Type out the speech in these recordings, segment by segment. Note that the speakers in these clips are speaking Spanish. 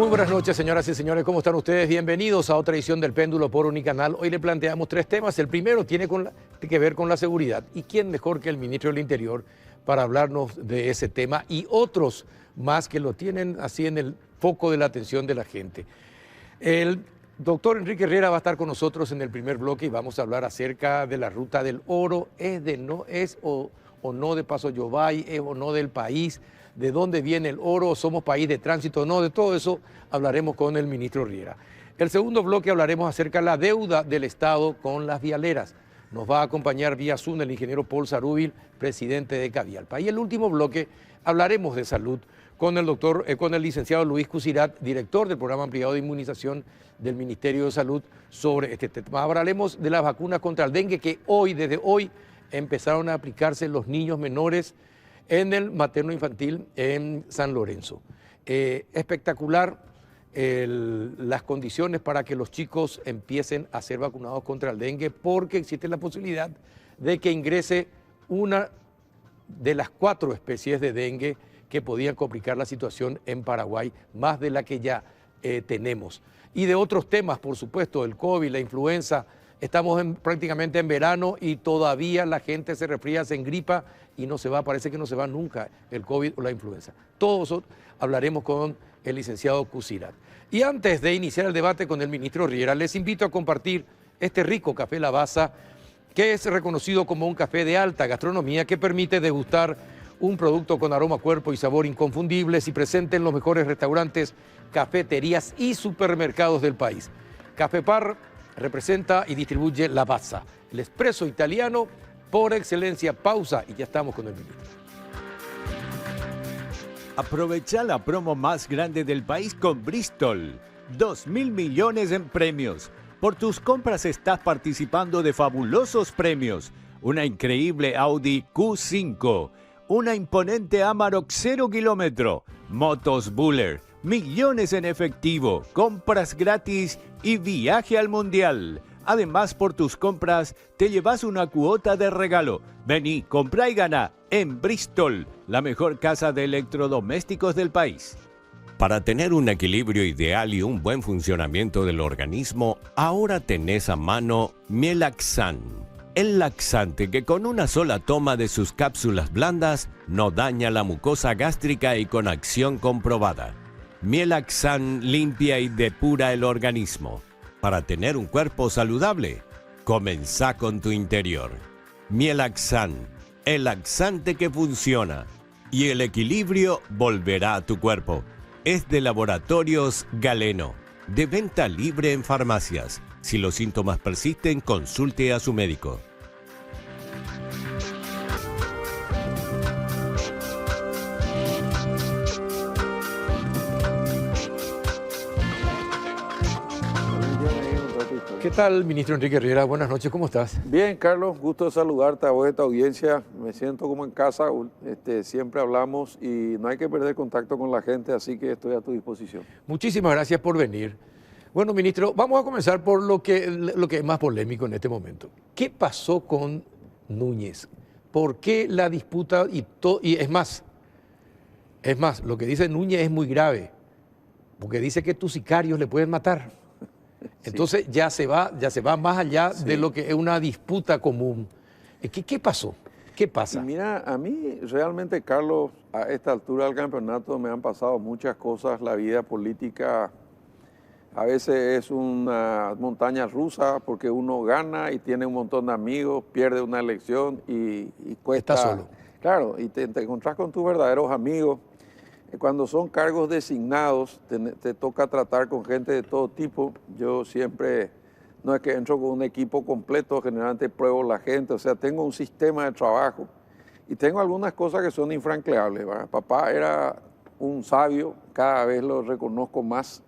Muy buenas noches, señoras y señores. ¿Cómo están ustedes? Bienvenidos a otra edición del Péndulo por Unicanal. Hoy le planteamos tres temas. El primero tiene que ver con la seguridad. ¿Y quién mejor que el ministro del Interior para hablarnos de ese tema y otros más que lo tienen así en el foco de la atención de la gente? El doctor Enrique Herrera va a estar con nosotros en el primer bloque y vamos a hablar acerca de la ruta del oro. ¿Es o no de Paso Yobay? ¿Es o no del país? ¿De dónde viene el oro? ¿Somos país de tránsito o no? De todo eso hablaremos con el ministro Riera. El segundo bloque hablaremos acerca de la deuda del Estado con las vialeras. Nos va a acompañar vía Zoom el ingeniero Paul Sarúbil, presidente de Cavialpa. Y el último bloque hablaremos de salud con el licenciado Luis Cusirat, director del programa ampliado de inmunización del Ministerio de Salud, sobre este tema. Hablaremos de las vacunas contra el dengue que desde hoy, empezaron a aplicarse los niños menores en el materno infantil en San Lorenzo. Espectacular las condiciones para que los chicos empiecen a ser vacunados contra el dengue, porque existe la posibilidad de que ingrese una de las 4 especies de dengue que podían complicar la situación en Paraguay, más de la que ya tenemos. Y de otros temas, por supuesto, el COVID, la influenza. Estamos prácticamente en verano y todavía la gente se resfría, se engripa y no se va, parece que no se va nunca el COVID o la influenza. Todo eso hablaremos con el licenciado Cusirat. Y antes de iniciar el debate con el ministro Riera, les invito a compartir este rico café Lavazza, que es reconocido como un café de alta gastronomía que permite degustar un producto con aroma, cuerpo y sabor inconfundibles y presente en los mejores restaurantes, cafeterías y supermercados del país. Café Par representa y distribuye Lavazza, el espresso italiano por excelencia. Pausa y ya estamos con el ministro. Aprovecha la promo más grande del país con Bristol. 2.000 millones en premios. Por tus compras estás participando de fabulosos premios. Una increíble Audi Q5, una imponente Amarok 0 kilómetro, motos Buller, millones en efectivo, compras gratis y viaje al mundial. Además, por tus compras te llevas una cuota de regalo. Vení, compra y gana en Bristol, la mejor casa de electrodomésticos del país. Para tener un equilibrio ideal y un buen funcionamiento del organismo, ahora tenés a mano Mielaxan, el laxante que con una sola toma de sus cápsulas blandas no daña la mucosa gástrica y con acción comprobada. Mielaxan limpia y depura el organismo. Para tener un cuerpo saludable, comenzá con tu interior. Mielaxan, el laxante que funciona. Y el equilibrio volverá a tu cuerpo. Es de Laboratorios Galeno, de venta libre en farmacias. Si los síntomas persisten, consulte a su médico. ¿Qué tal, ministro Enrique Riera? Buenas noches, ¿cómo estás? Bien, Carlos, gusto de saludarte a vos de tu audiencia. Me siento como en casa, siempre hablamos y no hay que perder contacto con la gente, así que estoy a tu disposición. Muchísimas gracias por venir. Bueno, ministro, vamos a comenzar por lo que es más polémico en este momento. ¿Qué pasó con Núñez? ¿Por qué la disputa? Y es más, lo que dice Núñez es muy grave, porque dice que tus sicarios le pueden matar. Entonces ya se va más allá de lo que es una disputa común. ¿Qué pasó? ¿Qué pasa? Y mira, a mí realmente, Carlos, a esta altura del campeonato me han pasado muchas cosas. La vida política a veces es una montaña rusa porque uno gana y tiene un montón de amigos, pierde una elección y cuesta. Está solo. Claro, y te encontrás con tus verdaderos amigos. Cuando son cargos designados, te toca tratar con gente de todo tipo. Yo siempre, no es que entro con un equipo completo, generalmente pruebo la gente, o sea, tengo un sistema de trabajo y tengo algunas cosas que son infranqueables, ¿verdad? Papá era un sabio, cada vez lo reconozco más,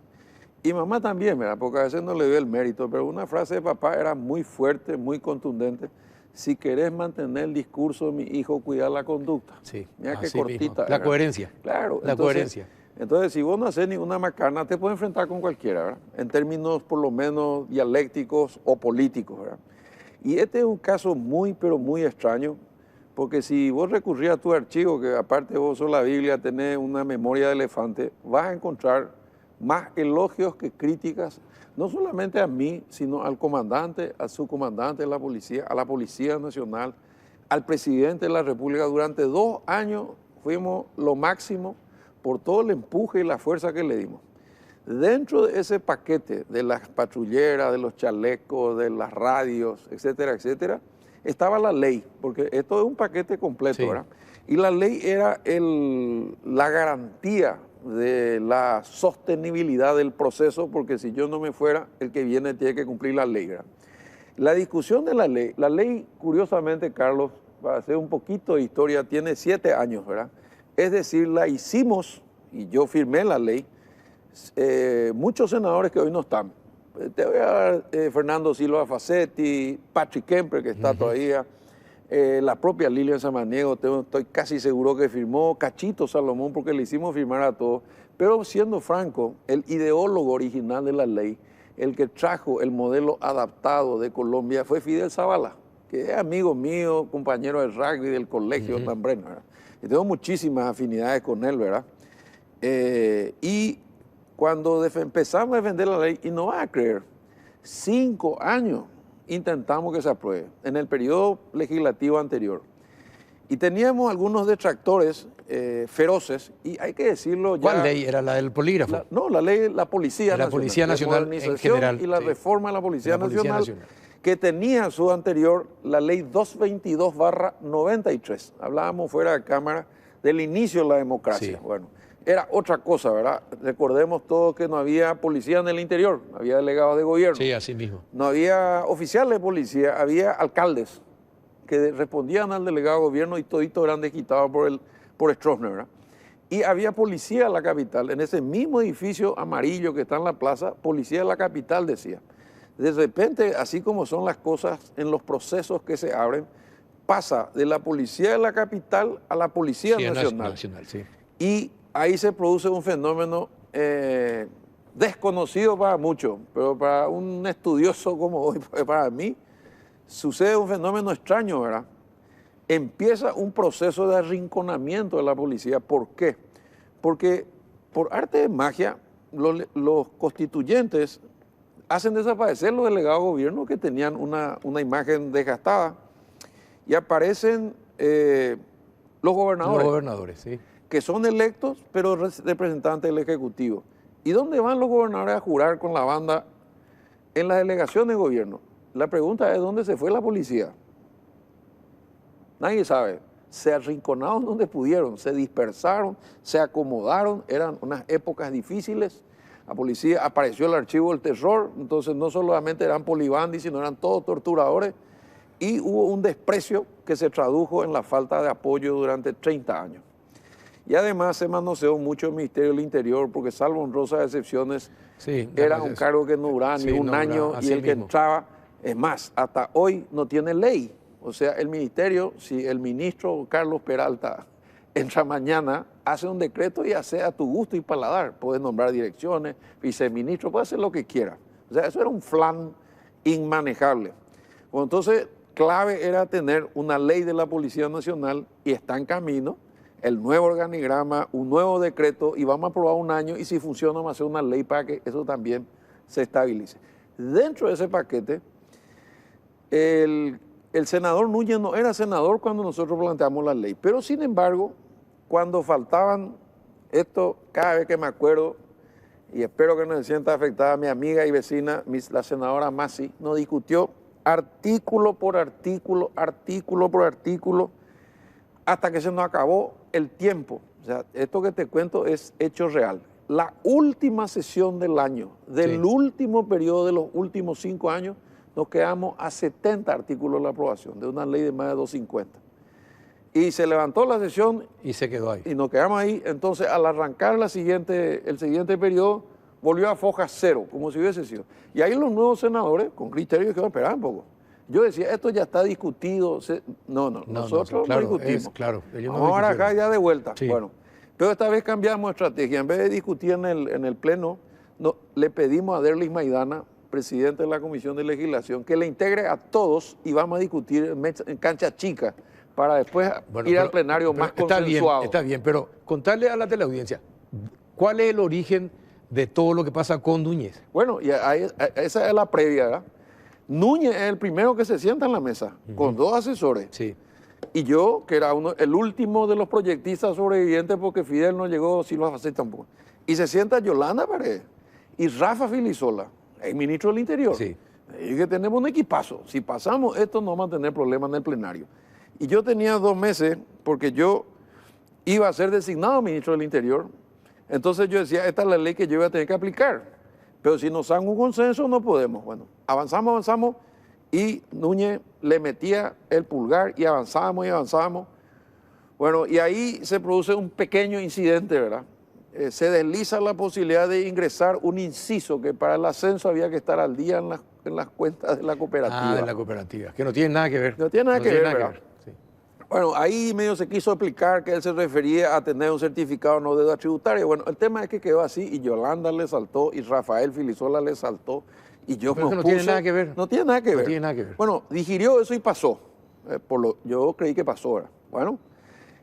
y mamá también, ¿verdad? Porque a veces no le doy el mérito, pero una frase de papá era muy fuerte, muy contundente. Si querés mantener el discurso de mi hijo, cuidar la conducta. Sí, mira qué cortita. La coherencia. Claro. Coherencia. Entonces, si vos no haces ninguna macana, te puedes enfrentar con cualquiera, ¿verdad? En términos por lo menos dialécticos o políticos, ¿verdad? Y este es un caso muy, pero muy extraño, porque si vos recurrís a tu archivo, que aparte vos sos la Biblia, tenés una memoria de elefante, vas a encontrar más elogios que críticas, no solamente a mí, sino al comandante, al subcomandante de la policía, a la Policía Nacional, al presidente de la República. Durante 2 años fuimos lo máximo por todo el empuje y la fuerza que le dimos. Dentro de ese paquete de las patrulleras, de los chalecos, de las radios, etcétera, etcétera, estaba la ley, porque esto es un paquete completo, sí, ¿verdad? Y la ley era la garantía de la sostenibilidad del proceso, porque si yo no me fuera, el que viene tiene que cumplir la ley, ¿verdad? La discusión de la ley, curiosamente, Carlos, para hacer un poquito de historia, tiene 7 años, ¿verdad? Es decir, la hicimos, y yo firmé la ley, muchos senadores que hoy no están. Te voy a dar Fernando Silva Facetti, Patrick Kemper, que está todavía, la propia Lilian Samaniego, estoy casi seguro que firmó, Cachito Salomón, porque le hicimos firmar a todos. Pero siendo franco, el ideólogo original de la ley, el que trajo el modelo adaptado de Colombia, fue Fidel Zavala, que es amigo mío, compañero de rugby del colegio también, ¿verdad? Y tengo muchísimas afinidades con él, ¿verdad? Y cuando empezamos a defender la ley, y no vas a creer, 5 años intentamos que se apruebe en el periodo legislativo anterior. Y teníamos algunos detractores feroces, y hay que decirlo ya. ¿Cuál ley? ¿Era la del polígrafo? No, la ley, la Policía Nacional. La Policía Nacional en general. Y la reforma de la Policía Nacional, que tenía su anterior, la ley 222/93. Hablábamos fuera de cámara del inicio de la democracia. Sí. Bueno, era otra cosa, ¿verdad? Recordemos todos que no había policía en el interior, no había delegados de gobierno. Sí, así mismo. No había oficiales de policía, había alcaldes que respondían al delegado de gobierno y toditos eran desquitados por Stroessner, ¿verdad? Y había policía en la capital, en ese mismo edificio amarillo que está en la plaza, policía de la capital decía. De repente, así como son las cosas en los procesos que se abren, pasa de la policía de la capital a la Policía Nacional. Sí. Y ahí se produce un fenómeno desconocido para muchos, pero para un estudioso como hoy, para mí, sucede un fenómeno extraño, ¿verdad? Empieza un proceso de arrinconamiento de la policía. ¿Por qué? Porque por arte de magia, los constituyentes hacen desaparecer los delegados de gobierno que tenían una imagen desgastada y aparecen los gobernadores. Los gobernadores, sí. Que son electos, pero representantes del Ejecutivo. ¿Y dónde van los gobernadores a jurar con la banda? En la delegación de gobierno. La pregunta es, ¿dónde se fue la policía? Nadie sabe. Se arrinconaron donde pudieron, se dispersaron, se acomodaron, eran unas épocas difíciles. La policía, apareció el archivo del terror, entonces no solamente eran polibandis, sino eran todos torturadores, y hubo un desprecio que se tradujo en la falta de apoyo durante 30 años. Y además se manoseó mucho el Ministerio del Interior, porque salvo honrosas excepciones, sí, era un cargo que no duraba ni un año, y el que entraba, es más, hasta hoy no tiene ley. O sea, el ministerio, si el ministro Carlos Peralta entra mañana, hace un decreto y hace a tu gusto y paladar. Puedes nombrar direcciones, viceministro, puede hacer lo que quiera. O sea, eso era un flan inmanejable. Bueno, entonces, clave era tener una ley de la Policía Nacional, y está en camino el nuevo organigrama, un nuevo decreto, y vamos a aprobar un año, y si funciona vamos a hacer una ley para que eso también se estabilice. Dentro de ese paquete, el senador Núñez no era senador cuando nosotros planteamos la ley, pero sin embargo, cuando faltaban, esto cada vez que me acuerdo, y espero que no se sienta afectada, mi amiga y vecina, la senadora Masi, nos discutió artículo por artículo, hasta que se nos acabó el tiempo. O sea, esto que te cuento es hecho real. La última sesión del año, del último periodo de los últimos 5 años, nos quedamos a 70 artículos de la aprobación de una ley de más de 250. Y se levantó la sesión. Y se quedó ahí. Y nos quedamos ahí. Entonces, al arrancar el siguiente periodo, volvió a foja 0, como si hubiese sido. Y ahí los nuevos senadores, con criterio, dijeron, espera un poco. Yo decía, esto ya está discutido. Nosotros claro, lo discutimos. Claro, vamos a acá ya de vuelta. Sí. Bueno, pero esta vez cambiamos estrategia. En vez de discutir en el Pleno, le pedimos a Derlis Maidana, presidente de la Comisión de Legislación, que le integre a todos, y vamos a discutir en cancha chica para después ir al plenario más consensuado. Está bien, pero contarle a la teleaudiencia, ¿cuál es el origen de todo lo que pasa con Núñez. Bueno, y esa es la previa, ¿verdad? Núñez es el primero que se sienta en la mesa, con 2 asesores. Sí. Y yo, que era el último de los proyectistas sobrevivientes, porque Fidel no llegó, Silva Facet tampoco. Y se sienta Yolanda Paredes y Rafa Filisola, el ministro del Interior. Sí. Y que tenemos un equipazo. Si pasamos esto, no vamos a tener problemas en el plenario. Y yo tenía 2 meses, porque yo iba a ser designado ministro del Interior. Entonces yo decía, esta es la ley que yo iba a tener que aplicar. Pero si nos dan un consenso, no podemos. Bueno, avanzamos, y Núñez le metía el pulgar y avanzábamos. Bueno, y ahí se produce un pequeño incidente, ¿verdad? Se desliza la posibilidad de ingresar un inciso que para el ascenso había que estar al día en las cuentas de la cooperativa. Ah, de la cooperativa, que no tiene nada que ver. No tiene nada que ver, ¿verdad? Sí. Bueno, ahí medio se quiso explicar que él se refería a tener un certificado no de deuda tributaria. Bueno, el tema es que quedó así y Yolanda le saltó y Rafael Filisola le saltó y yo Pero me eso no opuse. tiene nada que ver. No tiene nada que ver. No tiene nada que ver. Bueno, digirió eso y pasó. Yo creí que pasó, ¿verdad? Bueno,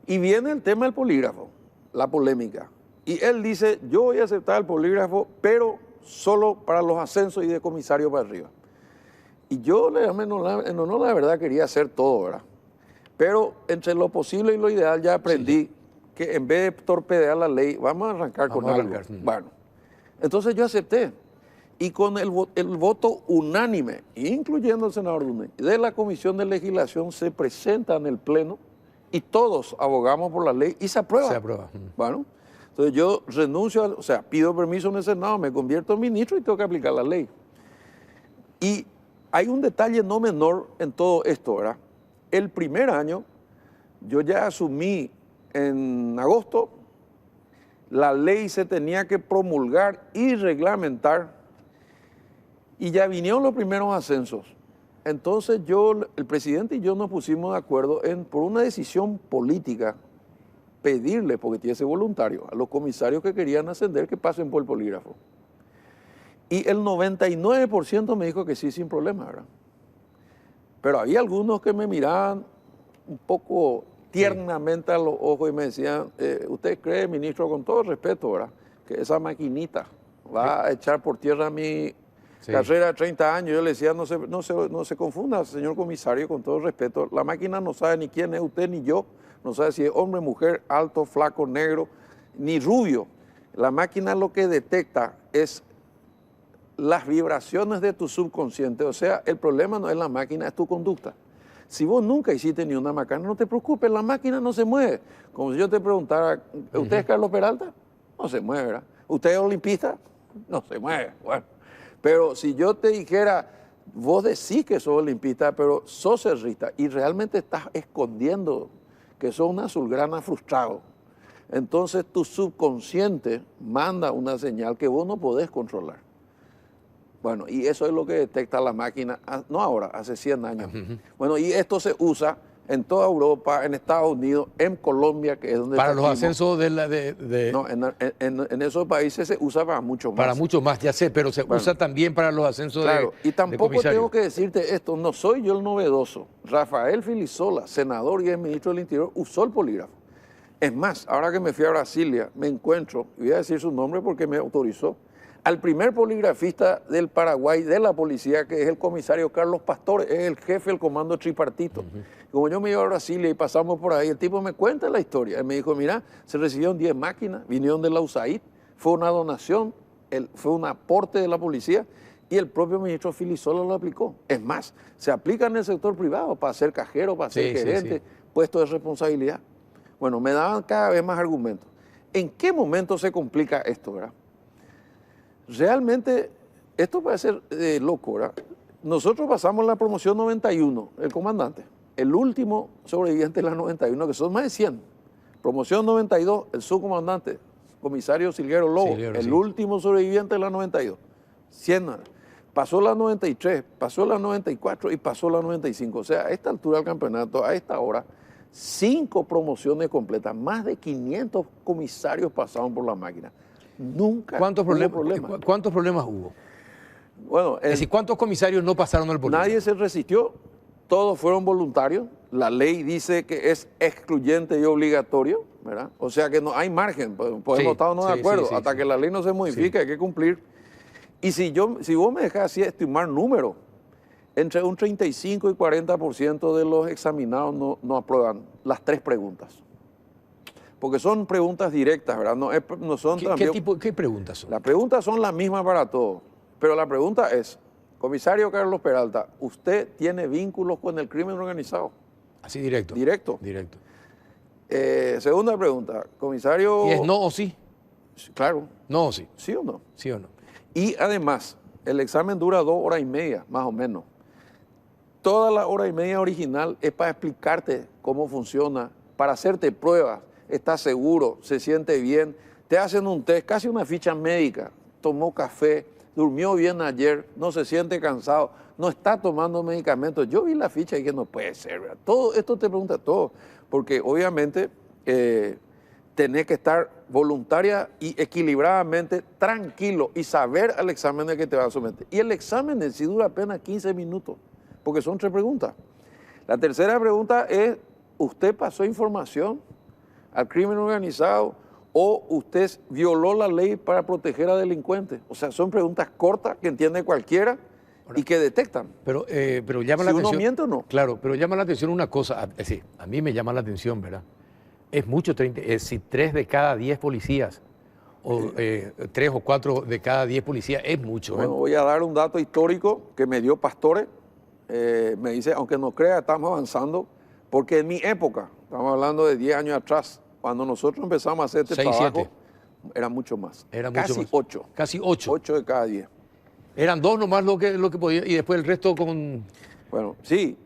y viene el tema del polígrafo, la polémica. Y él dice, yo voy a aceptar el polígrafo, pero solo para los ascensos y de comisario para arriba. Y yo, en honor a la verdad, quería hacer todo, ¿verdad? Pero entre lo posible y lo ideal ya aprendí que en vez de torpedear la ley, vamos a arrancar con algo. Bueno, entonces yo acepté. Y con el voto unánime, incluyendo el senador Núñez, de la Comisión de Legislación, se presenta en el Pleno y todos abogamos por la ley y se aprueba. Se aprueba. Bueno, entonces yo renuncio, pido permiso en el Senado, me convierto en ministro y tengo que aplicar la ley. Y hay un detalle no menor en todo esto, ¿verdad? El primer año, yo ya asumí en agosto, la ley se tenía que promulgar y reglamentar, y ya vinieron los primeros ascensos. Entonces el presidente y yo nos pusimos de acuerdo por una decisión política, pedirle, porque tiene que ser voluntario, a los comisarios que querían ascender que pasen por el polígrafo. Y el 99% me dijo que sí, sin problema, ¿verdad? Pero había algunos que me miraban un poco tiernamente a los ojos y me decían, ¿usted cree, ministro, con todo respeto, ¿verdad?, que esa maquinita va a echar por tierra mi carrera de 30 años? Yo le decía, no se confunda, señor comisario, con todo respeto, la máquina no sabe ni quién es usted ni yo, no sabe si es hombre, mujer, alto, flaco, negro, ni rubio. La máquina lo que detecta es las vibraciones de tu subconsciente. O sea, el problema no es la máquina, es tu conducta. Si vos nunca hiciste ni una macana, no te preocupes, la máquina no se mueve. Como si yo te preguntara, ¿usted es Carlos Peralta? No se mueve, ¿verdad? ¿Usted es olimpista? No se mueve. Bueno, pero si yo te dijera, vos decís que sos olimpista, pero sos cerrista y realmente estás escondiendo que sos un azulgrana frustrado, entonces tu subconsciente manda una señal que vos no podés controlar. Bueno, y eso es lo que detecta la máquina, no ahora, hace 100 años. Bueno, y esto se usa en toda Europa, en Estados Unidos, en Colombia, que es donde... Para los ascensos No, en esos países se usa para mucho más. Para mucho más, ya sé, pero se usa también para los ascensos claro, y tampoco de tengo que decirte esto, no soy yo el novedoso. Rafael Filisola, senador y el ministro del Interior, usó el polígrafo. Es más, ahora que me fui a Brasilia, me encuentro, y voy a decir su nombre porque me autorizó, al primer poligrafista del Paraguay, de la policía, que es el comisario Carlos Pastore, es el jefe del comando tripartito. Como yo me iba a Brasilia y pasamos por ahí, el tipo me cuenta la historia. Él me dijo, mira, se recibieron 10 máquinas, vinieron de la USAID, fue una donación, fue un aporte de la policía y el propio ministro Filisola lo aplicó. Es más, se aplica en el sector privado para ser cajero, para ser gerente, puesto de responsabilidad. Bueno, me daban cada vez más argumentos. ¿En qué momento se complica esto, verdad? Realmente, esto puede ser loco, ¿verdad? Nosotros pasamos la promoción 91, el comandante, el último sobreviviente de la 91, que son más de 100. Promoción 92, el subcomandante, comisario Silguero Lobo, el último sobreviviente de la 92. 100. Pasó la 93, pasó la 94 y pasó la 95. O sea, a esta altura del campeonato, a esta hora, 5 promociones completas, más de 500 comisarios pasaron por la máquina. Nunca ¿Cuántos problemas hubo? Bueno, es decir, ¿cuántos comisarios no pasaron al polígrafo? Nadie se resistió, todos fueron voluntarios. La ley dice que es excluyente y obligatorio. ¿verdad? O sea que no hay margen, podemos estar de acuerdo, hasta que la ley no se modifique hay que cumplir. Y si vos me dejás así estimar números, entre un 35 y 40% de los examinados no aprueban las 3 preguntas. Porque son preguntas directas, ¿verdad? No son ¿Qué preguntas son? Las preguntas son las mismas para todos, pero la pregunta es, comisario Carlos Peralta, ¿usted tiene vínculos con el crimen organizado? Así directo. Directo. Directo. Segunda pregunta, comisario... ¿Y es no o sí? Claro. No o sí. ¿Sí o no? Sí o no. Y además, el examen dura 2 horas y media, más o menos. Toda la hora y media original es para explicarte cómo funciona, para hacerte pruebas. Estás seguro, se siente bien, te hacen un test, casi una ficha médica, tomó café, durmió bien ayer, no se siente cansado, no está tomando medicamentos. Yo vi la ficha y dije, no puede ser, ¿verdad? Todo esto te pregunta todo, porque obviamente tenés que estar voluntaria y equilibradamente tranquilo y saber al examen al que te vas a someter. Y el examen en sí dura apenas 15 minutos, porque son 3 preguntas. La tercera pregunta es, ¿usted pasó información al crimen organizado o usted violó la ley para proteger a delincuentes? O sea, son preguntas cortas que entiende cualquiera y que detectan. Pero llama la atención. Si uno miente o no. Claro, pero llama la atención una cosa, sí, a mí me llama la atención, ¿verdad? Es mucho, si 3 de cada 10 policías, o 3 o 4 de cada 10 policías, es mucho. Bueno, voy a dar un dato histórico que me dio Pastore. Me dice, aunque no crea, estamos avanzando, porque en mi época, estamos hablando de 10 años atrás, cuando nosotros empezamos a hacer este 6, trabajo, 7. era mucho más. Era casi mucho más. 8. Casi 8. 8 de cada 10. Eran 2 nomás lo que podía, y después el resto con Bueno, sí.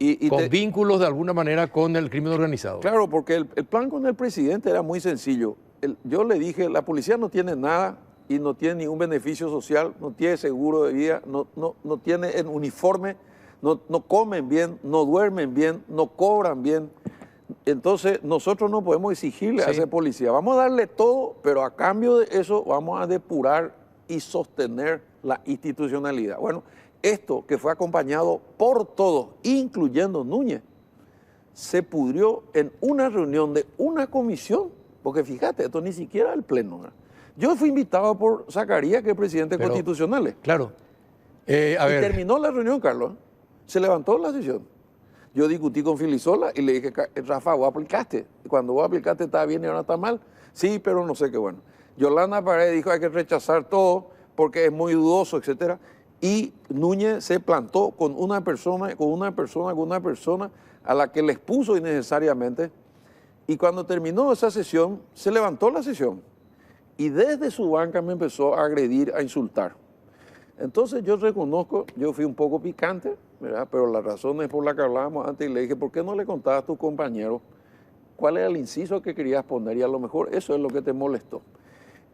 vínculos de alguna manera con el crimen organizado. Claro, porque el plan con el presidente era muy sencillo. Yo le dije, la policía no tiene nada y no tiene ningún beneficio social, no tiene seguro de vida, no tiene el uniforme, no comen bien, no duermen bien, no cobran bien. Entonces, nosotros no podemos exigirle a ese policía. Vamos a darle todo, pero a cambio de eso vamos a depurar y sostener la institucionalidad. Bueno, esto que fue acompañado por todos, incluyendo Núñez, se pudrió en una reunión de una comisión, porque fíjate, esto ni siquiera el pleno, ¿verdad? Yo fui invitado por Zacarías, que es presidente constitucional. Claro. Y terminó la reunión, Carlos. Se levantó la sesión. Yo discutí con Filisola y le dije, Rafa, vos aplicaste. Cuando vos aplicaste estaba bien y ahora está mal. Sí, pero no sé qué bueno. Yolanda Paredes dijo, hay que rechazar todo porque es muy dudoso, etcétera. Y Núñez se plantó con una persona a la que le expuso innecesariamente. Y cuando terminó esa sesión, se levantó la sesión. Y desde su banca me empezó a agredir, a insultar. Entonces yo reconozco, yo fui un poco picante, ¿verdad? Pero la razón es por la que hablábamos antes y le dije, ¿por qué no le contabas a tu compañero cuál era el inciso que querías poner? Y a lo mejor eso es lo que te molestó.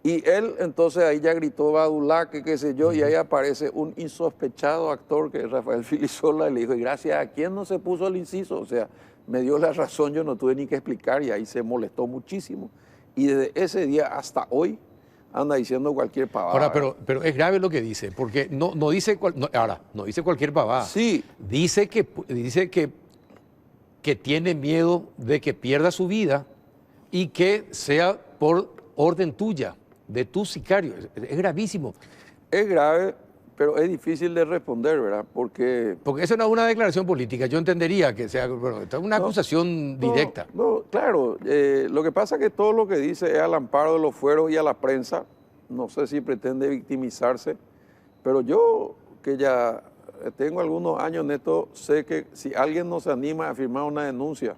Y él entonces ahí ya gritó Badulá, que qué sé yo, y ahí aparece un insospechado actor que es Rafael Filisola y le dijo, ¿y gracias a quién no se puso el inciso? O sea, me dio la razón, yo no tuve ni que explicar y ahí se molestó muchísimo. Y desde ese día hasta hoy anda diciendo cualquier pavada. Ahora, pero es grave lo que dice, porque no dice no dice cualquier pavada. Sí. Dice que tiene miedo de que pierda su vida y que sea por orden tuya, de tu sicario. Es gravísimo. Es grave, pero es difícil de responder, ¿verdad? Porque eso no es una declaración política. Yo entendería que sea una acusación directa. No, claro. Lo que pasa es que todo lo que dice es al amparo de los fueros y a la prensa. No sé si pretende victimizarse, pero yo, que ya tengo algunos años en esto, sé que si alguien no se anima a firmar una denuncia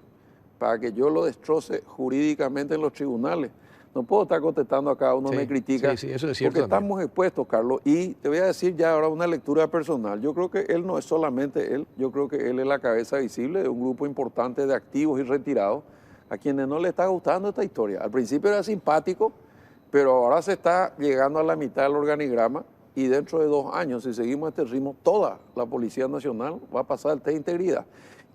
para que yo lo destroce jurídicamente en los tribunales, no puedo estar contestando a cada uno me critica. Sí, eso es cierto. Porque estamos expuestos, Carlos. Y te voy a decir ya ahora una lectura personal. Yo creo que él no es solamente él. Yo creo que él es la cabeza visible de un grupo importante de activos y retirados a quienes no le está gustando esta historia. Al principio era simpático, pero ahora se está llegando a la mitad del organigrama y dentro de 2 años, si seguimos este ritmo, toda la Policía Nacional va a pasar el test de integridad.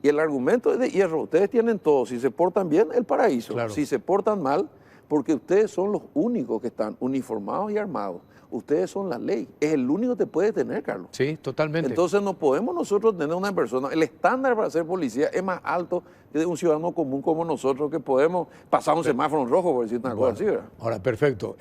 Y el argumento es de hierro. Ustedes tienen todo. Si se portan bien, el paraíso. Claro. Si se portan mal, porque ustedes son los únicos que están uniformados y armados. Ustedes son la ley. Es el único que te puede tener, Carlos. Sí, totalmente. Entonces no podemos nosotros tener una persona, el estándar para ser policía es más alto que de un ciudadano común como nosotros, que podemos pasar un semáforo en rojo, por decir una cosa así, ¿verdad? Ahora, perfecto.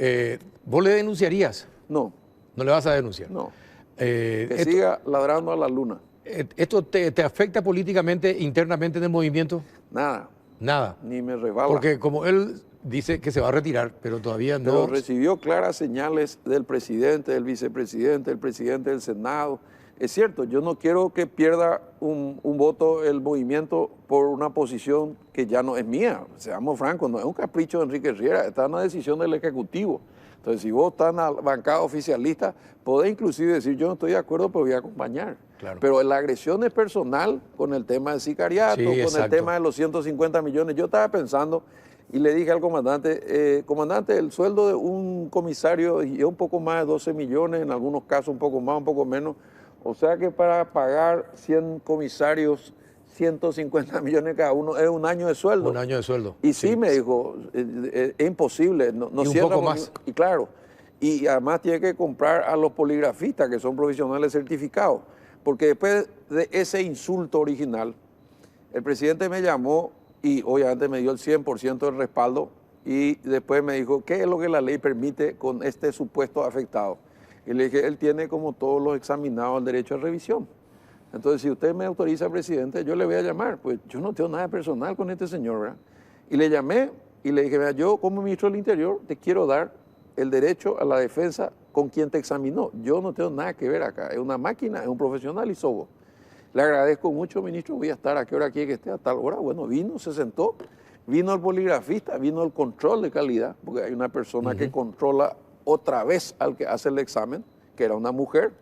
¿Vos le denunciarías? No. ¿No le vas a denunciar? No. Que siga ladrando a la luna. ¿Esto te afecta políticamente, internamente en el movimiento? Nada. Nada. Ni me resbala. Porque como él dice que se va a retirar, pero todavía no... Pero recibió claras señales del presidente, del vicepresidente, del presidente del Senado. Es cierto, yo no quiero que pierda un voto el movimiento por una posición que ya no es mía. Seamos francos, no es un capricho de Enrique Riera, está en una decisión del Ejecutivo. Entonces, si vos estás en la bancada oficialista, podés inclusive decir, yo no estoy de acuerdo, pero voy a acompañar. Claro. Pero la agresión es personal con el tema del sicariato, Sí, con exacto. el tema de los 150 millones. Yo estaba pensando y le dije al comandante, comandante, el sueldo de un comisario es un poco más de 12 millones, en algunos casos un poco más, un poco menos. O sea que para pagar 100 comisarios, 150 millones cada uno, es un año de sueldo. Un año de sueldo. Y sí, me dijo, es imposible. No Y un cierra poco por- más. Y claro, y además tiene que comprar a los poligrafistas, que son profesionales certificados. Porque después de ese insulto original, el presidente me llamó y obviamente me dio el 100% del respaldo y después me dijo, ¿qué es lo que la ley permite con este supuesto afectado? Y le dije, él tiene como todos los examinados el derecho a revisión. Entonces, si usted me autoriza, presidente, yo le voy a llamar. Pues yo no tengo nada personal con este señor, ¿verdad? Y le llamé y le dije, mira, yo como ministro del Interior te quiero dar el derecho a la defensa con quien te examinó. Yo no tengo nada que ver acá. Es una máquina, es un profesional y soy vos. Le agradezco mucho, ministro. Voy a estar a qué hora quiere que esté, a tal hora. Bueno, vino, se sentó, vino el poligrafista, vino el control de calidad, porque hay una persona que controla otra vez al que hace el examen, que era una mujer.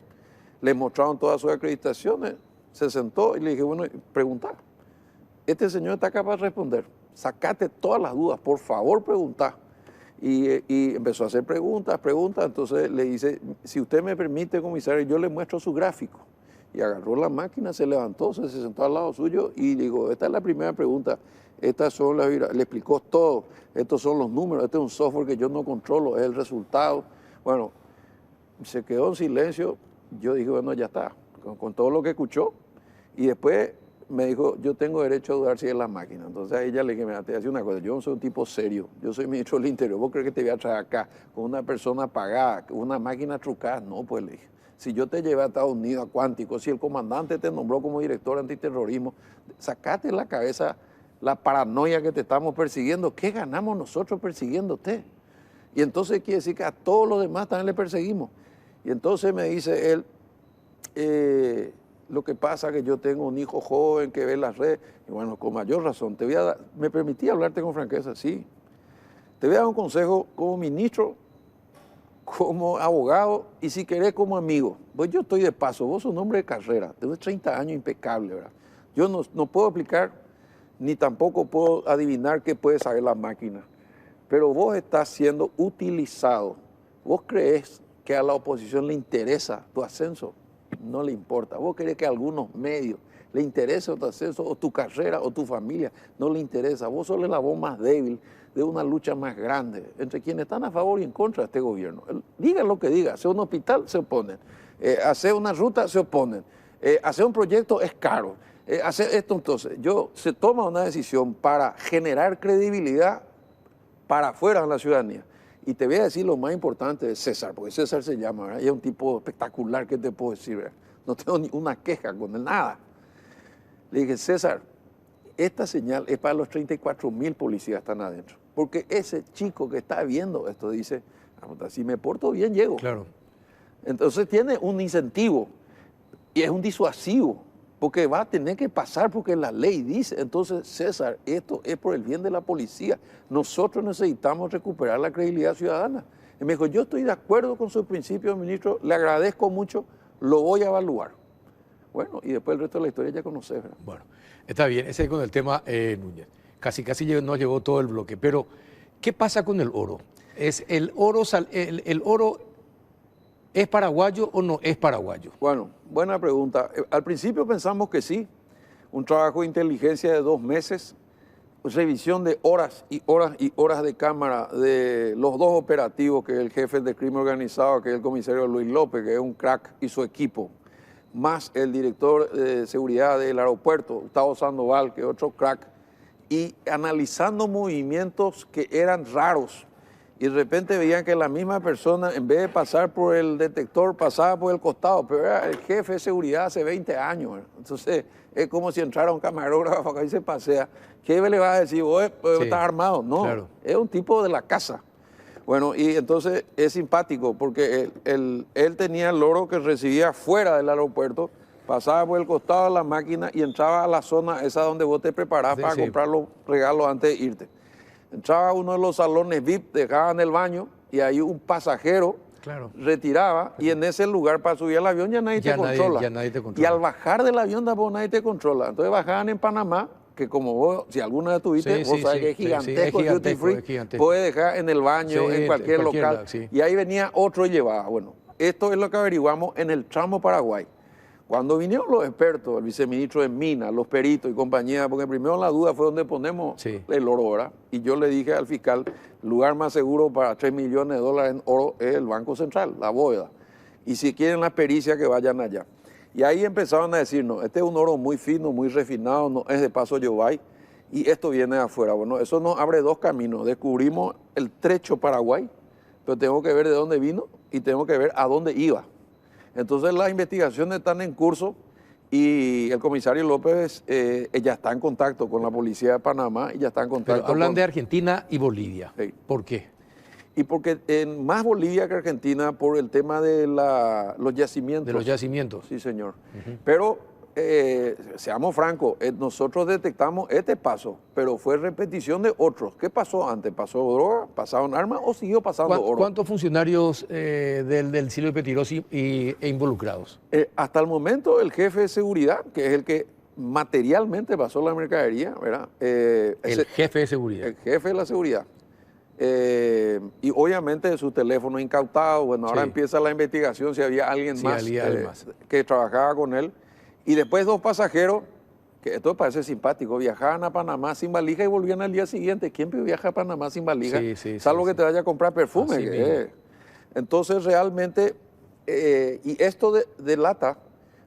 Le mostraron todas sus acreditaciones, se sentó y le dije, bueno, pregunta. Este señor está capaz de responder. Sacate todas las dudas, por favor, pregunta. Y empezó a hacer preguntas. Entonces le dice, si usted me permite, comisario, yo le muestro su gráfico. Y agarró la máquina, se levantó, se sentó al lado suyo y dijo, esta es la primera pregunta. Estas son las, le explicó todo. Estos son los números, este es un software que yo no controlo, es el resultado. Bueno, se quedó en silencio. Yo dije, bueno, ya está, con todo lo que escuchó. Y después me dijo, yo tengo derecho a dudar si es la máquina. Entonces a ella le dije, mira, te voy a decir una cosa, yo no soy un tipo serio, yo soy ministro del Interior, ¿vos crees que te voy a traer acá con una persona pagada, con una máquina trucada? No, pues le dije, si yo te llevé a Estados Unidos, a Cuántico, si el comandante te nombró como director antiterrorismo, sacate de la cabeza la paranoia que te estamos persiguiendo. ¿Qué ganamos nosotros persiguiéndote? Y entonces quiere decir que a todos los demás también le perseguimos. Y entonces me dice él, lo que pasa es que yo tengo un hijo joven que ve las redes. Y bueno, con mayor razón, te voy a dar, me permití hablarte con franqueza, sí. Te voy a dar un consejo como ministro, como abogado y si querés como amigo. Pues yo estoy de paso, vos sos un hombre de carrera, tenés 30 años impecable, ¿verdad? Yo no puedo aplicar ni tampoco puedo adivinar qué puede saber la máquina. Pero vos estás siendo utilizado. ¿Vos creés que a la oposición le interesa tu ascenso? No le importa. ¿Vos querés que a algunos medios le interese tu ascenso o tu carrera o tu familia? No le interesa. Vos sos la voz más débil de una lucha más grande entre quienes están a favor y en contra de este gobierno. Digan lo que diga. Hacer un hospital, se oponen. Hacer una ruta, se oponen. Hacer un proyecto es caro. Hacer esto, entonces, se toma una decisión para generar credibilidad para afuera de la ciudadanía. Y te voy a decir lo más importante de César, porque César se llama, ¿verdad? Y es un tipo espectacular, ¿qué te puedo decir? ¿Verdad? No tengo ni una queja con él, nada. Le dije, César, esta señal es para los 34.000 policías que están adentro. Porque ese chico que está viendo esto dice, si me porto bien, llego. Claro. Entonces tiene un incentivo y es un disuasivo. Porque va a tener que pasar porque la ley dice. Entonces, César, esto es por el bien de la policía. Nosotros necesitamos recuperar la credibilidad ciudadana. Y me dijo, yo estoy de acuerdo con sus principios, ministro, le agradezco mucho, lo voy a evaluar. Bueno, y después el resto de la historia ya conoces, ¿verdad? Bueno, está bien, ese es con el tema Núñez. Casi nos llegó todo el bloque. Pero, ¿qué pasa con el oro? ¿Es el oro es paraguayo o no es paraguayo? Bueno, buena pregunta. Al principio pensamos que sí, un trabajo de inteligencia de 2 meses revisión de horas y horas y horas de cámara de los dos operativos, que es el jefe de crimen organizado, que es el comisario Luis López, que es un crack, y su equipo, más el director de seguridad del aeropuerto, Gustavo Sandoval, que es otro crack, y analizando movimientos que eran raros. Y de repente veían que la misma persona, en vez de pasar por el detector, pasaba por el costado, pero era el jefe de seguridad hace 20 años. ¿Verdad? Entonces, es como si entrara un camarógrafo acá y se pasea. ¿Qué le va a decir? ¿Vos estás armado? No, claro. Es un tipo de la casa. Bueno, y entonces es simpático porque él tenía el loro que recibía fuera del aeropuerto, pasaba por el costado de la máquina y entraba a la zona esa donde vos te preparás para comprar los regalos antes de irte. Entraba a uno de los salones VIP, dejaban el baño y ahí un pasajero retiraba y en ese lugar para subir al avión ya nadie te controla. Y al bajar del avión tampoco nadie te controla. Entonces bajaban en Panamá, que como vos, si alguna vez tuviste, vos sabés que es gigantesco, es duty free, puedes dejar en el baño, en cualquier local. Y ahí venía otro y llevaba. Bueno, esto es lo que averiguamos en el tramo Paraguay. Cuando vinieron los expertos, el viceministro de Minas, los peritos y compañía, porque primero la duda fue dónde ponemos el oro, ¿verdad? Y yo le dije al fiscal, el lugar más seguro para 3 millones de dólares en oro es el Banco Central, la bóveda. Y si quieren la pericia, que vayan allá. Y ahí empezaron a decirnos, este es un oro muy fino, muy refinado, no es de Paso Yobay, y esto viene de afuera. Bueno, eso nos abre dos caminos. Descubrimos el trecho Paraguay, pero tengo que ver de dónde vino y tengo que ver a dónde iba. Entonces las investigaciones están en curso y el comisario López ya está en contacto con la policía de Panamá y ya está en contacto. Pero hablan de Argentina y Bolivia. Sí. ¿Por qué? Y porque en más Bolivia que Argentina por el tema de los yacimientos. De los yacimientos. Sí, señor. Pero seamos francos, nosotros detectamos este paso, pero fue repetición de otros. ¿Qué pasó antes? ¿Pasó droga? ¿Pasaron armas o siguió pasando oro? ¿Cuántos funcionarios del Silvio Pettirossi involucrados? Hasta el momento el jefe de seguridad, que es el que materialmente pasó la mercadería, ¿verdad? El jefe de seguridad. El jefe de la seguridad. Y obviamente su teléfono incautado. Bueno, ahora empieza la investigación si había alguien más que trabajaba con él. Y después dos pasajeros, que esto parece simpático, viajaban a Panamá sin valija y volvían al día siguiente. ¿Quién viaja a Panamá sin valija? Salvo que te vaya a comprar perfume. Entonces realmente, y esto delata,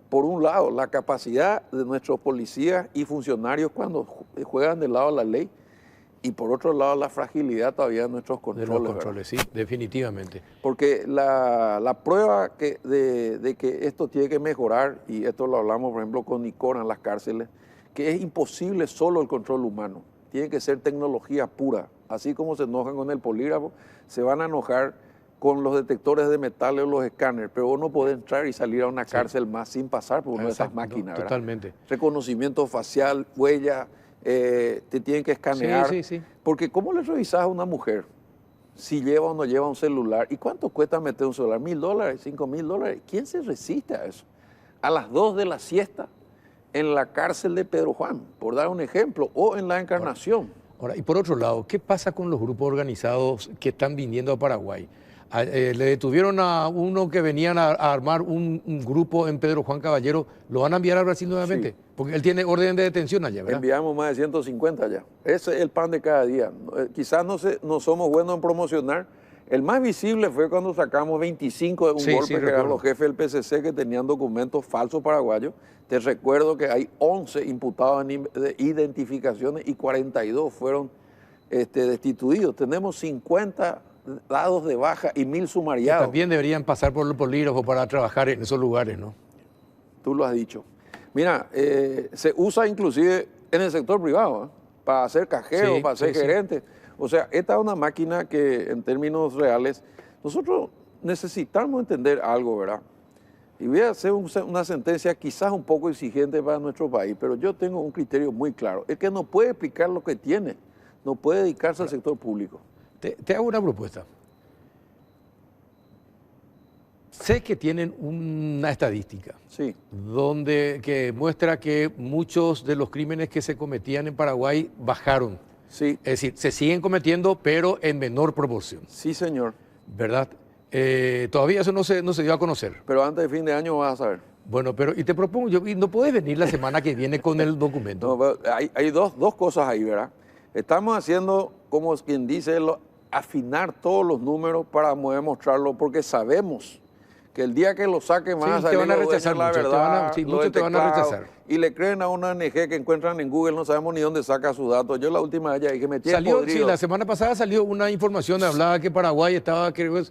por un lado, la capacidad de nuestros policías y funcionarios cuando juegan del lado de la ley, y por otro lado la fragilidad todavía de nuestros controles. De los controles, sí, definitivamente. Porque la prueba de que esto tiene que mejorar, y esto lo hablamos por ejemplo con Nicora en las cárceles, que es imposible solo el control humano, tiene que ser tecnología pura. Así como se enojan con el polígrafo, se van a enojar con los detectores de metales o los escáneres, pero uno puede entrar y salir a una cárcel más sin pasar por una de esas máquinas. Totalmente. Reconocimiento facial, huella, te tienen que escanear. Porque ¿cómo le revisas a una mujer si lleva o no lleva un celular? ¿Y cuánto cuesta meter un celular? $1.000, $5.000. ¿Quién se resiste a eso? A las 2 de la siesta en la cárcel de Pedro Juan, por dar un ejemplo, o en la Encarnación. Ahora, y por otro lado, ¿qué pasa con los grupos organizados que están viniendo a Paraguay? Le detuvieron a uno que venían a armar un grupo en Pedro Juan Caballero. ¿Lo van a enviar a Brasil nuevamente? Sí. Porque él tiene orden de detención allá, ¿verdad? Enviamos más de 150 allá. Ese es el pan de cada día. Quizás no somos buenos en promocionar. El más visible fue cuando sacamos 25 de un golpe, que eran los jefes del PCC que tenían documentos falsos paraguayos. Te recuerdo que hay 11 imputados en identificaciones y 42 fueron destituidos. Tenemos 50 dados de baja y 1.000 sumariados. Que también deberían pasar por el polígrafo para trabajar en esos lugares, ¿no? Tú lo has dicho. Mira, se usa inclusive en el sector privado, para hacer cajeros, para ser gerente. O sea, esta es una máquina que en términos reales, nosotros necesitamos entender algo, ¿verdad? Y voy a hacer una sentencia quizás un poco exigente para nuestro país, pero yo tengo un criterio muy claro. El que no puede explicar lo que tiene, no puede dedicarse al sector público. Te hago una propuesta. Sé que tienen una estadística que muestra que muchos de los crímenes que se cometían en Paraguay bajaron. Sí. Es decir, se siguen cometiendo, pero en menor proporción. Sí, señor. ¿Verdad? Todavía eso no se dio a conocer. Pero antes de fin de año vas a saber. Bueno, y te propongo, ¿no puedes venir la semana que viene con el documento? No, hay dos cosas ahí, ¿verdad? Estamos haciendo, como quien dice, afinar todos los números para poder mostrarlo, porque sabemos que el día que lo saquen van a salir van a rechazar la mucho, verdad, muchos te van a rechazar. Y le creen a una ONG que encuentran en Google, no sabemos ni dónde saca sus datos. Yo la última vez ya dije, me tiene podrido. Sí, la semana pasada salió una información, hablaba que Paraguay estaba, creo,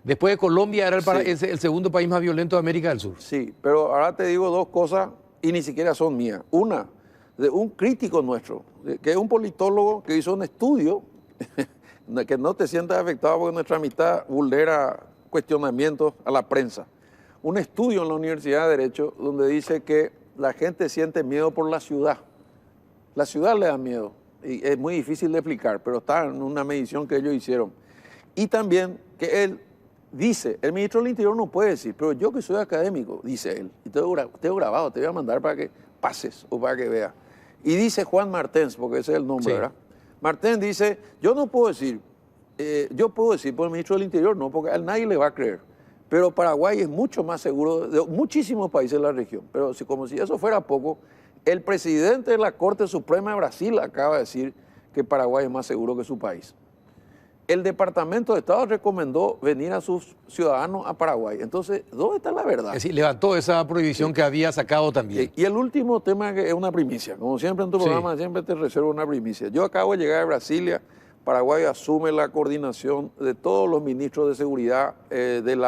después de Colombia era el segundo país más violento de América del Sur. Sí, pero ahora te digo dos cosas y ni siquiera son mías. Una, de un crítico nuestro, que es un politólogo que hizo un estudio, que no te sientas afectado porque nuestra amistad vulnera cuestionamientos a la prensa. Un estudio en la Universidad de Derecho donde dice que la gente siente miedo por la ciudad. La ciudad le da miedo y es muy difícil de explicar, pero está en una medición que ellos hicieron. Y también que él dice, el ministro del Interior no puede decir, pero yo que soy académico, dice él, y tengo grabado, te voy a mandar para que pases o para que veas. Y dice Juan Martens, porque ese es el nombre, sí, ¿verdad? Martens dice, yo no puedo decir, yo puedo decir por el ministro del Interior, no, porque a nadie le va a creer. Pero Paraguay es mucho más seguro de muchísimos países de la región. Pero como si eso fuera poco, el presidente de la Corte Suprema de Brasil acaba de decir que Paraguay es más seguro que su país. El Departamento de Estado recomendó venir a sus ciudadanos a Paraguay. Entonces, ¿dónde está la verdad? Es decir, levantó esa prohibición que había sacado también. Y el último tema que es una primicia. Como siempre en tu programa, siempre te reservo una primicia. Yo acabo de llegar de Brasilia. Paraguay asume la coordinación de todos los ministros de seguridad del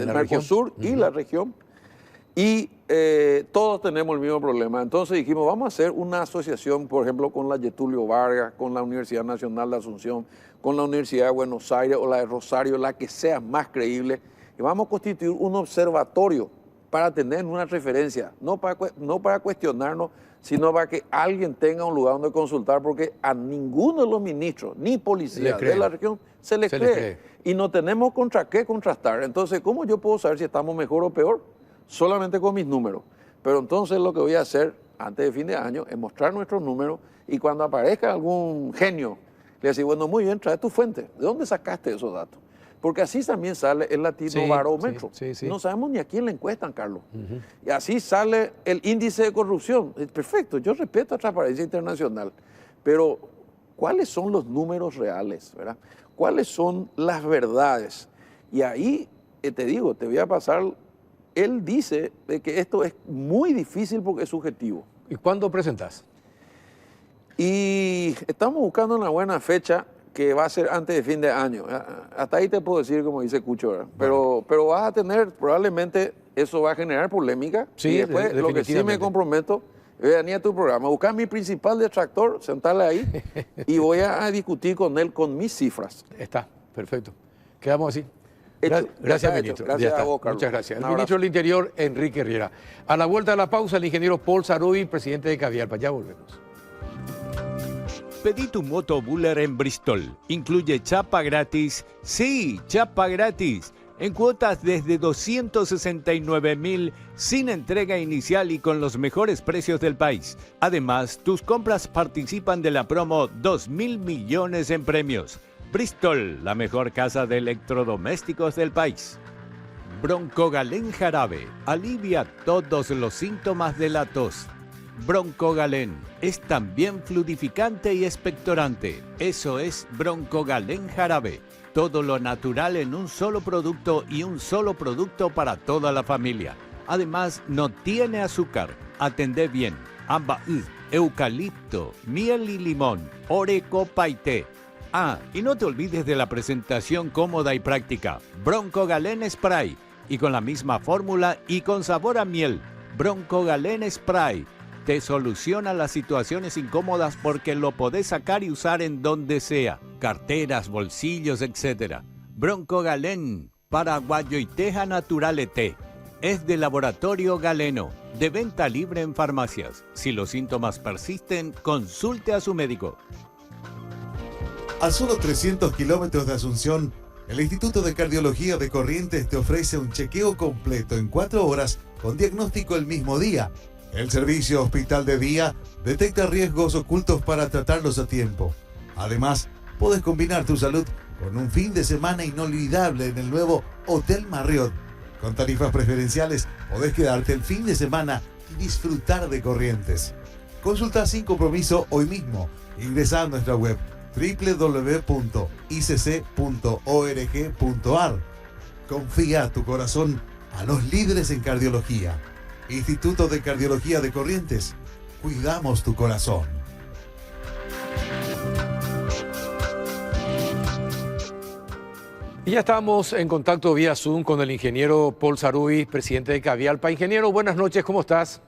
Mercosur y la región. Y todos tenemos el mismo problema. Entonces dijimos, vamos a hacer una asociación, por ejemplo, con la Getulio Vargas, con la Universidad Nacional de Asunción, con la Universidad de Buenos Aires o la de Rosario, la que sea más creíble. Y vamos a constituir un observatorio para tener una referencia, no para cuestionarnos, sino para que alguien tenga un lugar donde consultar, porque a ninguno de los ministros, ni policías de la región, se les cree. Y no tenemos contra qué contrastar. Entonces, ¿cómo yo puedo saber si estamos mejor o peor? Solamente con mis números. Pero entonces lo que voy a hacer antes de fin de año es mostrar nuestros números y cuando aparezca algún genio, le decir, bueno, muy bien, trae tu fuente. ¿De dónde sacaste esos datos? Porque así también sale el Latino Barómetro. No sabemos ni a quién le encuestan, Carlos. Y así sale el índice de corrupción. Perfecto, yo respeto a Transparencia Internacional, pero ¿cuáles son los números reales, verdad? ¿Cuáles son las verdades? Y ahí te digo, te voy a pasar. Él dice que esto es muy difícil porque es subjetivo. ¿Y cuándo presentás? Y estamos buscando una buena fecha que va a ser antes de fin de año. Hasta ahí te puedo decir, como dice Cucho, ¿verdad? Pero vas a tener, probablemente eso va a generar polémica. Sí, y después lo que sí me comprometo, voy a venir a tu programa, buscar mi principal detractor, sentarle ahí y voy a discutir con él con mis cifras. Está, perfecto. Quedamos así. Gracias, ministro. Gracias a vos, Carlos. Muchas gracias. El ministro del Interior, Enrique Riera. A la vuelta de la pausa, el ingeniero Paul Sarubi, presidente de Cavialpa. Ya volvemos. Pedí tu moto Buller en Bristol. Incluye chapa gratis. Sí, chapa gratis. En cuotas desde 269.000, sin entrega inicial y con los mejores precios del país. Además, tus compras participan de la promo 2.000 millones en premios. Bristol, la mejor casa de electrodomésticos del país. Broncogalén Jarabe alivia todos los síntomas de la tos. Broncogalén es también fluidificante y expectorante. Eso es Broncogalén Jarabe. Todo lo natural en un solo producto y un solo producto para toda la familia. Además, no tiene azúcar. Atendé bien. Ambaú, eucalipto, miel y limón, oreco paité. Ah, y no te olvides de la presentación cómoda y práctica. Broncogalén Spray. Y con la misma fórmula y con sabor a miel. Broncogalén Spray. Te soluciona las situaciones incómodas porque lo podés sacar y usar en donde sea. Carteras, bolsillos, etc. Broncogalén, paraguayo y teja naturale té. Es de Laboratorio Galeno, de venta libre en farmacias. Si los síntomas persisten, consulte a su médico. A solo 300 kilómetros de Asunción, el Instituto de Cardiología de Corrientes te ofrece un chequeo completo en 4 horas con diagnóstico el mismo día. El servicio Hospital de Día detecta riesgos ocultos para tratarlos a tiempo. Además, puedes combinar tu salud con un fin de semana inolvidable en el nuevo Hotel Marriott. Con tarifas preferenciales, podés quedarte el fin de semana y disfrutar de Corrientes. Consulta sin compromiso hoy mismo. Ingresa a nuestra web www.icc.org.ar. Confía tu corazón a los líderes en cardiología. Instituto de Cardiología de Corrientes. Cuidamos tu corazón. Y ya estamos en contacto vía Zoom con el ingeniero Paul Saruy, presidente de Cavialpa. Ingeniero, buenas noches, ¿cómo estás?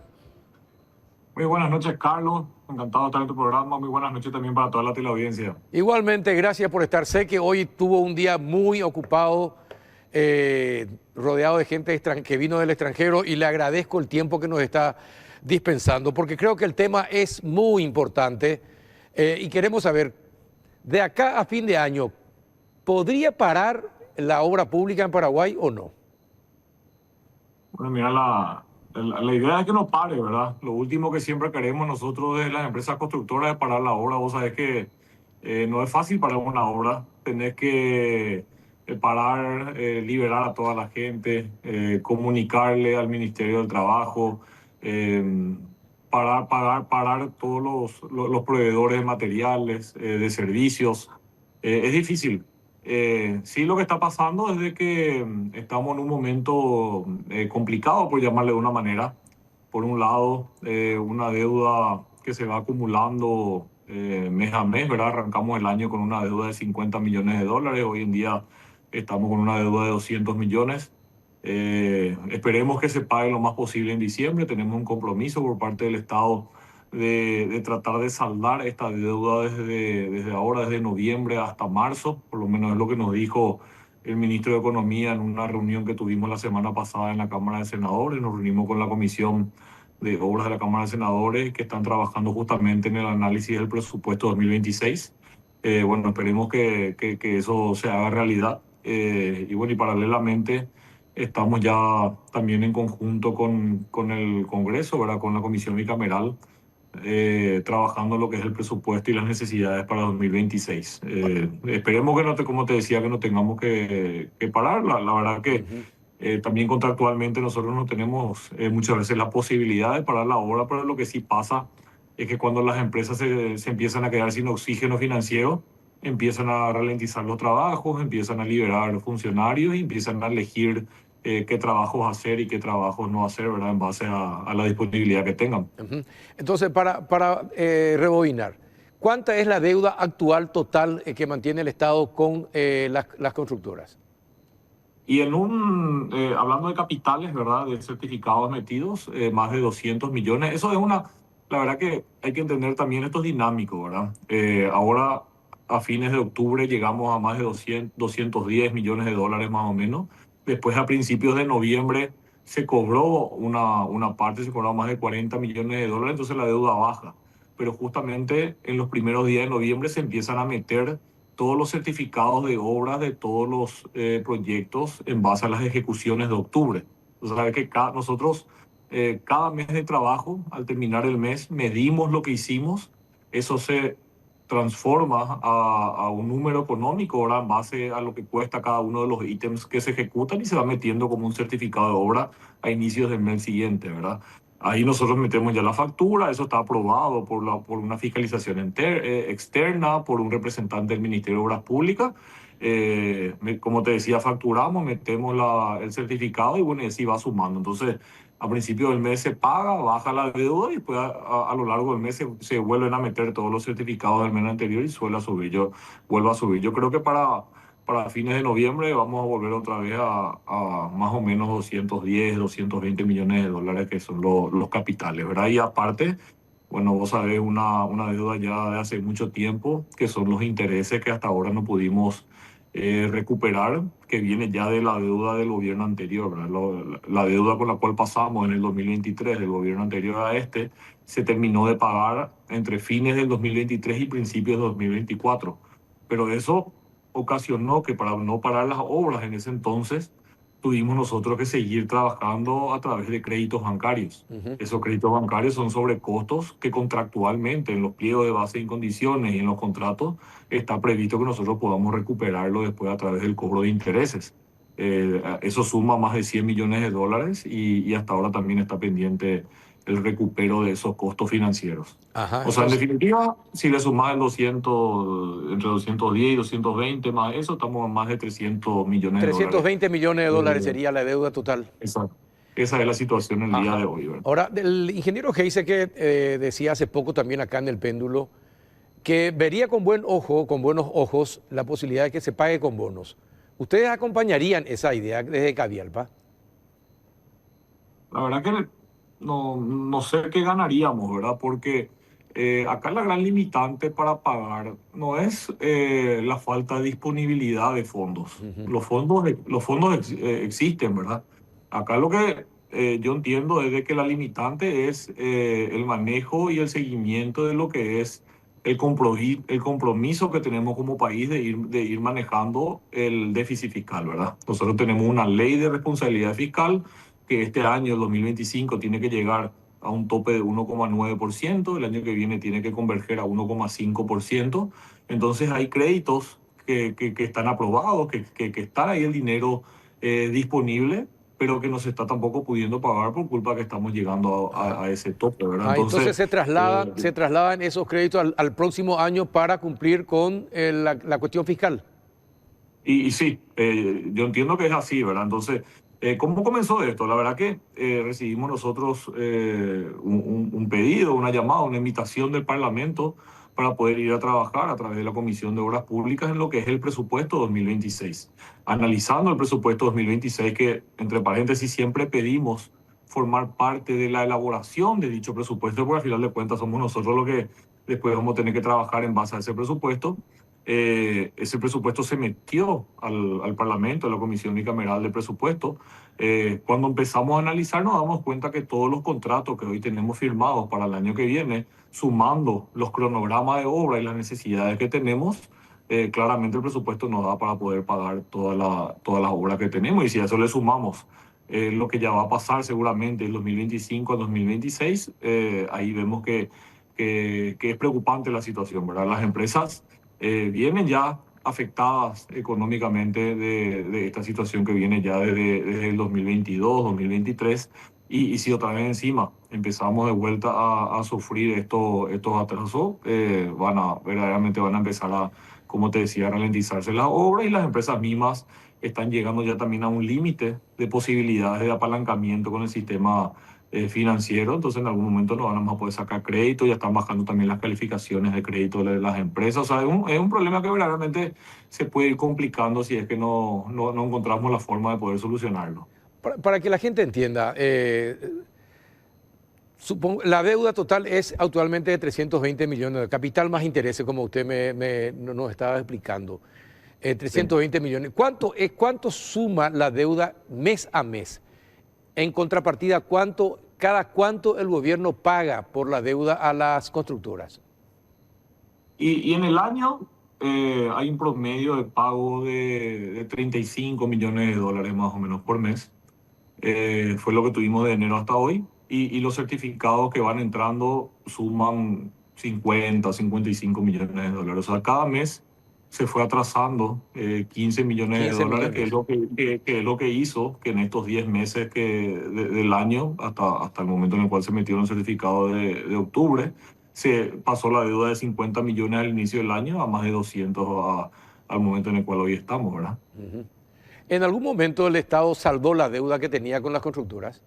Muy buenas noches, Carlos. Encantado de estar en tu programa. Muy buenas noches también para toda la teleaudiencia. Igualmente, gracias por estar. Sé que hoy tuvo un día muy ocupado, rodeado de gente que vino del extranjero, y le agradezco el tiempo que nos está dispensando, porque creo que el tema es muy importante y queremos saber, de acá a fin de año, ¿podría parar la obra pública en Paraguay o no? Bueno, mira, la idea es que no pare, ¿verdad? Lo último que siempre queremos nosotros de las empresas constructoras es parar la obra. Vos sabés que no es fácil parar una obra. Tenés que parar, liberar a toda la gente, comunicarle al Ministerio del Trabajo, parar todos los proveedores de materiales, de servicios. Es difícil. Sí, lo que está pasando es de que estamos en un momento complicado, por llamarle de una manera. Por un lado, una deuda que se va acumulando mes a mes, ¿verdad? Arrancamos el año con una deuda de 50 millones de dólares, hoy en día estamos con una deuda de 200 millones. Esperemos que se pague lo más posible en diciembre. Tenemos un compromiso por parte del Estado de tratar de saldar esta deuda desde ahora, desde noviembre hasta marzo, por lo menos es lo que nos dijo el ministro de Economía en una reunión que tuvimos la semana pasada en la Cámara de Senadores. Nos reunimos con la Comisión de Obras de la Cámara de Senadores, que están trabajando justamente en el análisis del presupuesto 2026. Bueno, esperemos que eso se haga realidad. Y bueno, y paralelamente estamos ya también en conjunto con el Congreso, ¿verdad? Con la Comisión Bicameral, trabajando lo que es el presupuesto y las necesidades para 2026. Esperemos que como te decía, que no tengamos que parar. La verdad que también contractualmente nosotros no tenemos muchas veces la posibilidad de parar la obra, pero lo que sí pasa es que cuando las empresas se empiezan a quedar sin oxígeno financiero, empiezan a ralentizar los trabajos, empiezan a liberar funcionarios y empiezan a elegir qué trabajos hacer y qué trabajos no hacer, ¿verdad? En base a la disponibilidad que tengan. Entonces, para rebobinar, ¿cuánta es la deuda actual total que mantiene el Estado con las constructoras? Y hablando de capitales, ¿verdad? De certificados metidos, más de 200 millones. Eso es la verdad que hay que entender también, esto es dinámico, ¿verdad? Ahora, a fines de octubre, llegamos a más de 210 millones de dólares más o menos. Después, a principios de noviembre, se cobró una parte, se cobró más de 40 millones de dólares, entonces la deuda baja. Pero justamente en los primeros días de noviembre se empiezan a meter todos los certificados de obras de todos los proyectos en base a las ejecuciones de octubre. Entonces, sabes que nosotros, cada mes de trabajo, al terminar el mes, medimos lo que hicimos, eso se transforma a un número económico ahora en base a lo que cuesta cada uno de los ítems que se ejecutan y se va metiendo como un certificado de obra a inicios del mes siguiente, ¿verdad? Ahí nosotros metemos ya la factura, eso está aprobado por una fiscalización externa, por un representante del Ministerio de Obras Públicas. Como te decía, facturamos, metemos el certificado y bueno, y así va sumando. Entonces, a principio del mes se paga, baja la deuda y después a lo largo del mes se vuelven a meter todos los certificados del mes anterior y vuelve a subir. Yo creo que para fines de noviembre vamos a volver otra vez a más o menos 210, 220 millones de dólares, que son los capitales, ¿verdad? Y aparte, bueno, vos sabés, una deuda ya de hace mucho tiempo, que son los intereses que hasta ahora no pudimos recuperar, que viene ya de la deuda del gobierno anterior, ¿verdad? La deuda con la cual pasamos en el 2023 del gobierno anterior a este, se terminó de pagar entre fines del 2023 y principios de 2024. Pero eso ocasionó que, para no parar las obras en ese entonces, tuvimos nosotros que seguir trabajando a través de créditos bancarios. Esos créditos bancarios son sobrecostos que contractualmente en los pliegos de base y condiciones y en los contratos está previsto que nosotros podamos recuperarlo después a través del cobro de intereses. Eso suma más de 100 millones de dólares y hasta ahora también está pendiente el recupero de esos costos financieros. Ajá, O sea, en entonces, definitiva, si le sumas el 200, entre 210 y 220 más eso, estamos en más de 300 millones de dólares. 320 millones de dólares Eh, sería la deuda total. Exacto. Esa es la situación el día Ajá. de hoy, ¿verdad? Ahora, el ingeniero Geise que decía hace poco también acá en el péndulo que vería con buen ojo, con buenos ojos, la posibilidad de que se pague con bonos. ¿Ustedes acompañarían esa idea desde Cavialpa? La verdad que no sé qué ganaríamos, ¿verdad? Porque acá la gran limitante para pagar no es la falta de disponibilidad de fondos. Ujú. Los fondos existen, ¿verdad? Acá lo que yo entiendo es de que la limitante es el manejo y el seguimiento de lo que es el compromiso que tenemos como país de ir manejando el déficit fiscal, ¿verdad? Nosotros tenemos una ley de responsabilidad fiscal que este año, el 2025, tiene que llegar a un tope de 1,9%, el año que viene tiene que converger a 1,5%. Entonces hay créditos que están aprobados, que está ahí el dinero disponible, pero que no se está tampoco pudiendo pagar por culpa que estamos llegando Ajá. a ese tope, ¿verdad? Ah, entonces Entonces, se trasladan esos créditos al próximo año para cumplir con la cuestión fiscal. y sí, yo entiendo que es así, ¿verdad? Entonces, ¿cómo comenzó esto? La verdad que recibimos nosotros un pedido, una llamada, una invitación del Parlamento para poder ir a trabajar a través de la Comisión de Obras Públicas en lo que es el presupuesto 2026. Analizando el presupuesto 2026, que entre paréntesis siempre pedimos formar parte de la elaboración de dicho presupuesto, porque al final de cuentas somos nosotros los que después vamos a tener que trabajar en base a ese presupuesto. Ese presupuesto se metió al Parlamento, a la Comisión Bicameral de Presupuesto. Cuando empezamos a analizar nos damos cuenta que todos los contratos que hoy tenemos firmados para el año que viene, sumando los cronogramas de obra y las necesidades que tenemos, claramente el presupuesto nos da para poder pagar todas las obras que tenemos. Y si a eso le sumamos lo que ya va a pasar seguramente en 2025 a 2026, ahí vemos que es preocupante la situación, ¿verdad? Las empresas vienen ya afectadas económicamente de esta situación que viene ya desde el 2022, 2023, y si otra vez encima empezamos de vuelta a sufrir estos atrasos, verdaderamente van a empezar a, como te decía, a ralentizarse las obras y las empresas mismas están llegando ya también a un límite de posibilidades de apalancamiento con el sistema financiero. Entonces en algún momento no van a poder sacar crédito, ya están bajando también las calificaciones de crédito de las empresas. O sea, es un problema que verdaderamente se puede ir complicando si es que no encontramos la forma de poder solucionarlo. Para que la gente entienda, la deuda total es actualmente de 320 millones de capital más intereses, como usted nos estaba explicando. 320 millones. ¿Cuánto suma la deuda mes a mes? En contrapartida, cada cuánto el gobierno paga por la deuda a las constructoras? Y en el año hay un promedio de pago de 35 millones de dólares más o menos por mes. Fue lo que tuvimos de enero hasta hoy. Y los certificados que van entrando suman 50, 55 millones de dólares. O sea, cada mes se fue atrasando 15 millones de 15 dólares, que es millones. lo que hizo que en estos 10 meses del año, hasta el momento en el cual se metieron los certificados de octubre, se pasó la deuda de 50 millones al inicio del año a más de 200 al momento en el cual hoy estamos, ¿verdad? Ujú. ¿En algún momento el Estado saldó la deuda que tenía con las constructoras?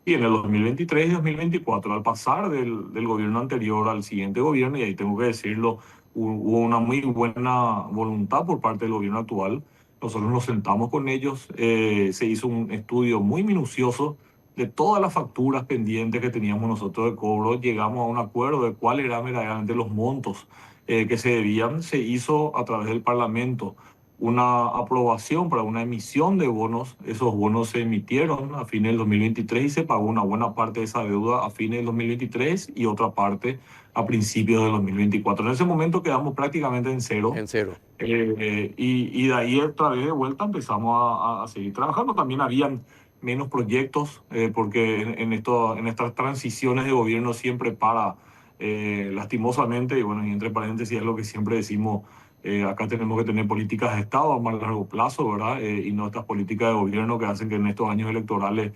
Y en el 2023 y 2024, al pasar del gobierno anterior al siguiente gobierno, y ahí tengo que decirlo, hubo una muy buena voluntad por parte del gobierno actual. Nosotros nos sentamos con ellos, se hizo un estudio muy minucioso de todas las facturas pendientes que teníamos nosotros de cobro, llegamos a un acuerdo de cuáles eran verdaderamente los montos que se debían. Se hizo a través del Parlamento una aprobación para una emisión de bonos. Esos bonos se emitieron a fines del 2023 y se pagó una buena parte de esa deuda a fines del 2023 y otra parte a principios del 2024. En ese momento quedamos prácticamente en cero. En cero. Y de ahí otra vez de vuelta empezamos a seguir trabajando. También habían menos proyectos porque en estas transiciones de gobierno siempre lastimosamente, y bueno, y entre paréntesis es lo que siempre decimos, acá tenemos que tener políticas de Estado a más largo plazo, ¿verdad? Y no estas políticas de gobierno que hacen que en estos años electorales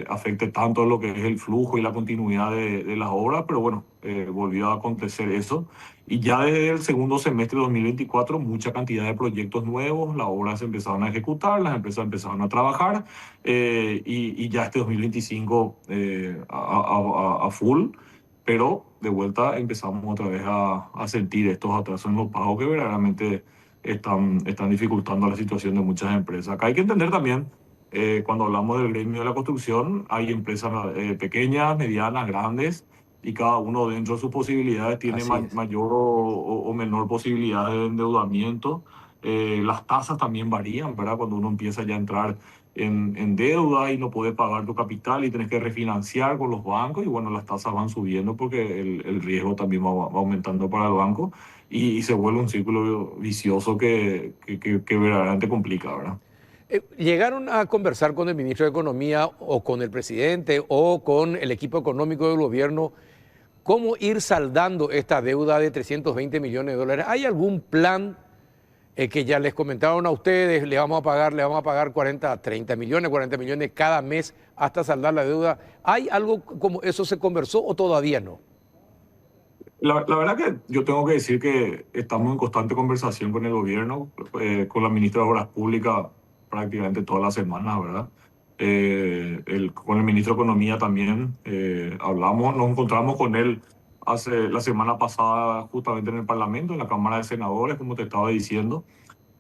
afecte tanto lo que es el flujo y la continuidad de las obras, pero bueno, volvió a acontecer eso. Y ya desde el segundo semestre de 2024, mucha cantidad de proyectos nuevos, las obras se empezaron a ejecutar, las empresas empezaron a trabajar, y ya este 2025 a full, pero de vuelta empezamos otra vez a sentir estos atrasos en los pagos que verdaderamente están dificultando la situación de muchas empresas. Acá hay que entender también, cuando hablamos del gremio de la construcción, hay empresas pequeñas, medianas, grandes, y cada uno dentro de sus posibilidades tiene Así es. mayor o menor posibilidad de endeudamiento. Las tasas también varían, ¿verdad? Cuando uno empieza ya a entrar en deuda y no puede pagar tu capital y tienes que refinanciar con los bancos, y bueno, las tasas van subiendo porque el riesgo también va aumentando para el banco, y se vuelve un círculo vicioso que verdaderamente complica, ¿verdad? ¿Llegaron a conversar con el ministro de Economía o con el presidente o con el equipo económico del gobierno cómo ir saldando esta deuda de 320 millones de dólares? ¿Hay algún plan que ya les comentaron a ustedes? Le vamos a pagar 30 millones, 40 millones cada mes hasta saldar la deuda. ¿Hay algo como eso se conversó o todavía no? La verdad que yo tengo que decir que estamos en constante conversación con el gobierno, con la ministra de Obras Públicas prácticamente todas las semanas, ¿verdad? Con el ministro de Economía también hablamos, nos encontramos con él la semana pasada justamente en el Parlamento, en la Cámara de Senadores, como te estaba diciendo,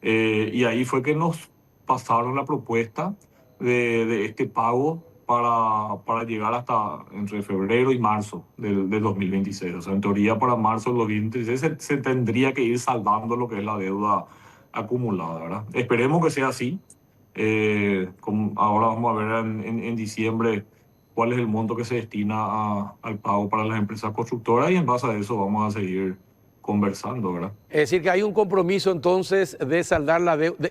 y ahí fue que nos pasaron la propuesta de este pago para llegar hasta entre febrero y marzo del 2026. O sea, en teoría para marzo del 2026 se tendría que ir saldando lo que es la deuda acumulada, ¿verdad? Esperemos que sea así. Ahora vamos a ver en diciembre cuál es el monto que se destina al pago para las empresas constructoras, y en base a eso vamos a seguir conversando, ¿verdad? Es decir, que hay un compromiso entonces de saldar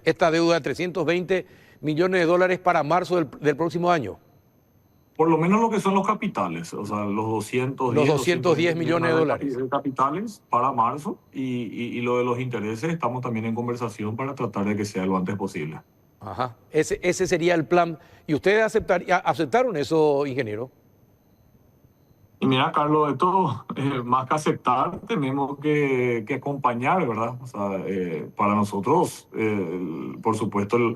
esta deuda de 320 millones de dólares para marzo del próximo año. Por lo menos lo que son los capitales, o sea, Los 210 millones de dólares. de capitales para marzo, y lo de los intereses estamos también en conversación para tratar de que sea lo antes posible. Ajá. Ese sería el plan. ¿Y ustedes aceptaron eso, ingeniero? Y mira, Carlos, esto más que aceptar, tenemos que acompañar, ¿verdad? O sea, para nosotros, por supuesto,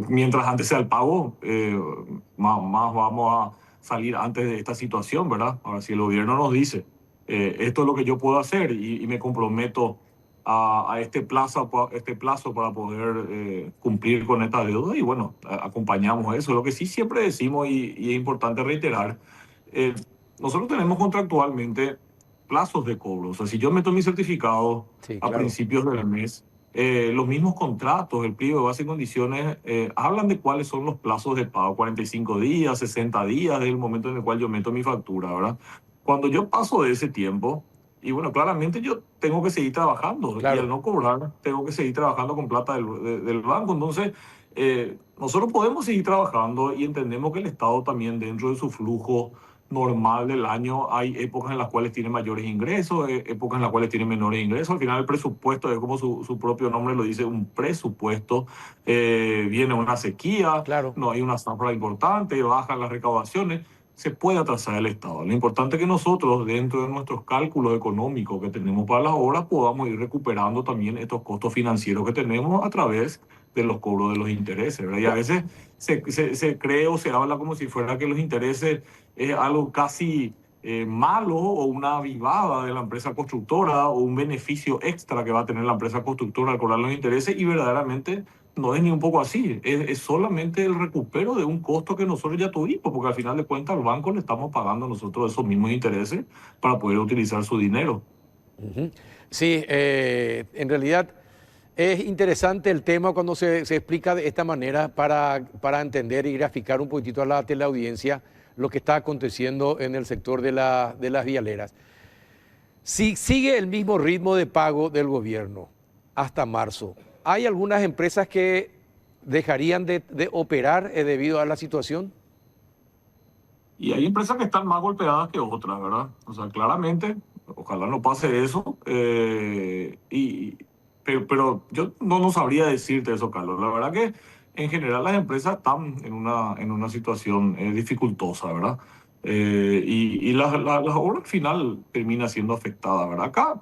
mientras antes sea el pago, más vamos a salir antes de esta situación, ¿verdad? Ahora, si el gobierno nos dice, esto es lo que yo puedo hacer, y me comprometo a este plazo para poder cumplir con esta deuda, y bueno, acompañamos eso. Lo que sí siempre decimos, y es importante reiterar, eh, nosotros tenemos contractualmente plazos de cobro. O sea, si yo meto mi certificado Sí, a claro. principios del mes, los mismos contratos, el pliego de base y condiciones, hablan de cuáles son los plazos de pago: 45 días, 60 días, desde el momento en el cual yo meto mi factura, ¿verdad? Cuando yo paso de ese tiempo, y bueno, claramente yo tengo que seguir trabajando, y al Claro. no cobrar, tengo que seguir trabajando con plata del banco. Entonces, nosotros podemos seguir trabajando, y entendemos que el Estado también, dentro de su flujo normal del año, hay épocas en las cuales tiene mayores ingresos, épocas en las cuales tiene menores ingresos. Al final el presupuesto es, como su propio nombre lo dice, un presupuesto. Viene una sequía, Claro. no hay una zafra importante, bajan las recaudaciones, se puede atrasar el Estado. Lo importante es que nosotros, dentro de nuestros cálculos económicos que tenemos para las obras, podamos ir recuperando también estos costos financieros que tenemos a través de los cobros de los intereses, ¿verdad? Y a veces se cree o se habla como si fuera que los intereses es algo casi malo, o una avivada de la empresa constructora, o un beneficio extra que va a tener la empresa constructora al cobrar los intereses, y verdaderamente no es ni un poco así. Es solamente el recupero de un costo que nosotros ya tuvimos, porque al final de cuentas al banco le estamos pagando nosotros esos mismos intereses para poder utilizar su dinero. Ujú. Sí, en realidad es interesante el tema cuando se explica de esta manera para entender y graficar un poquitito a la teleaudiencia lo que está aconteciendo en el sector de las vialeras. Si sigue el mismo ritmo de pago del gobierno hasta marzo, ¿hay algunas empresas que dejarían de operar debido a la situación? Y hay empresas que están más golpeadas que otras, ¿verdad? O sea, claramente, ojalá no pase eso. Pero yo no sabría decirte eso, Carlos. La verdad que en general las empresas están en una situación dificultosa, ¿verdad? Y las obras al final terminan siendo afectadas, ¿verdad? Acá,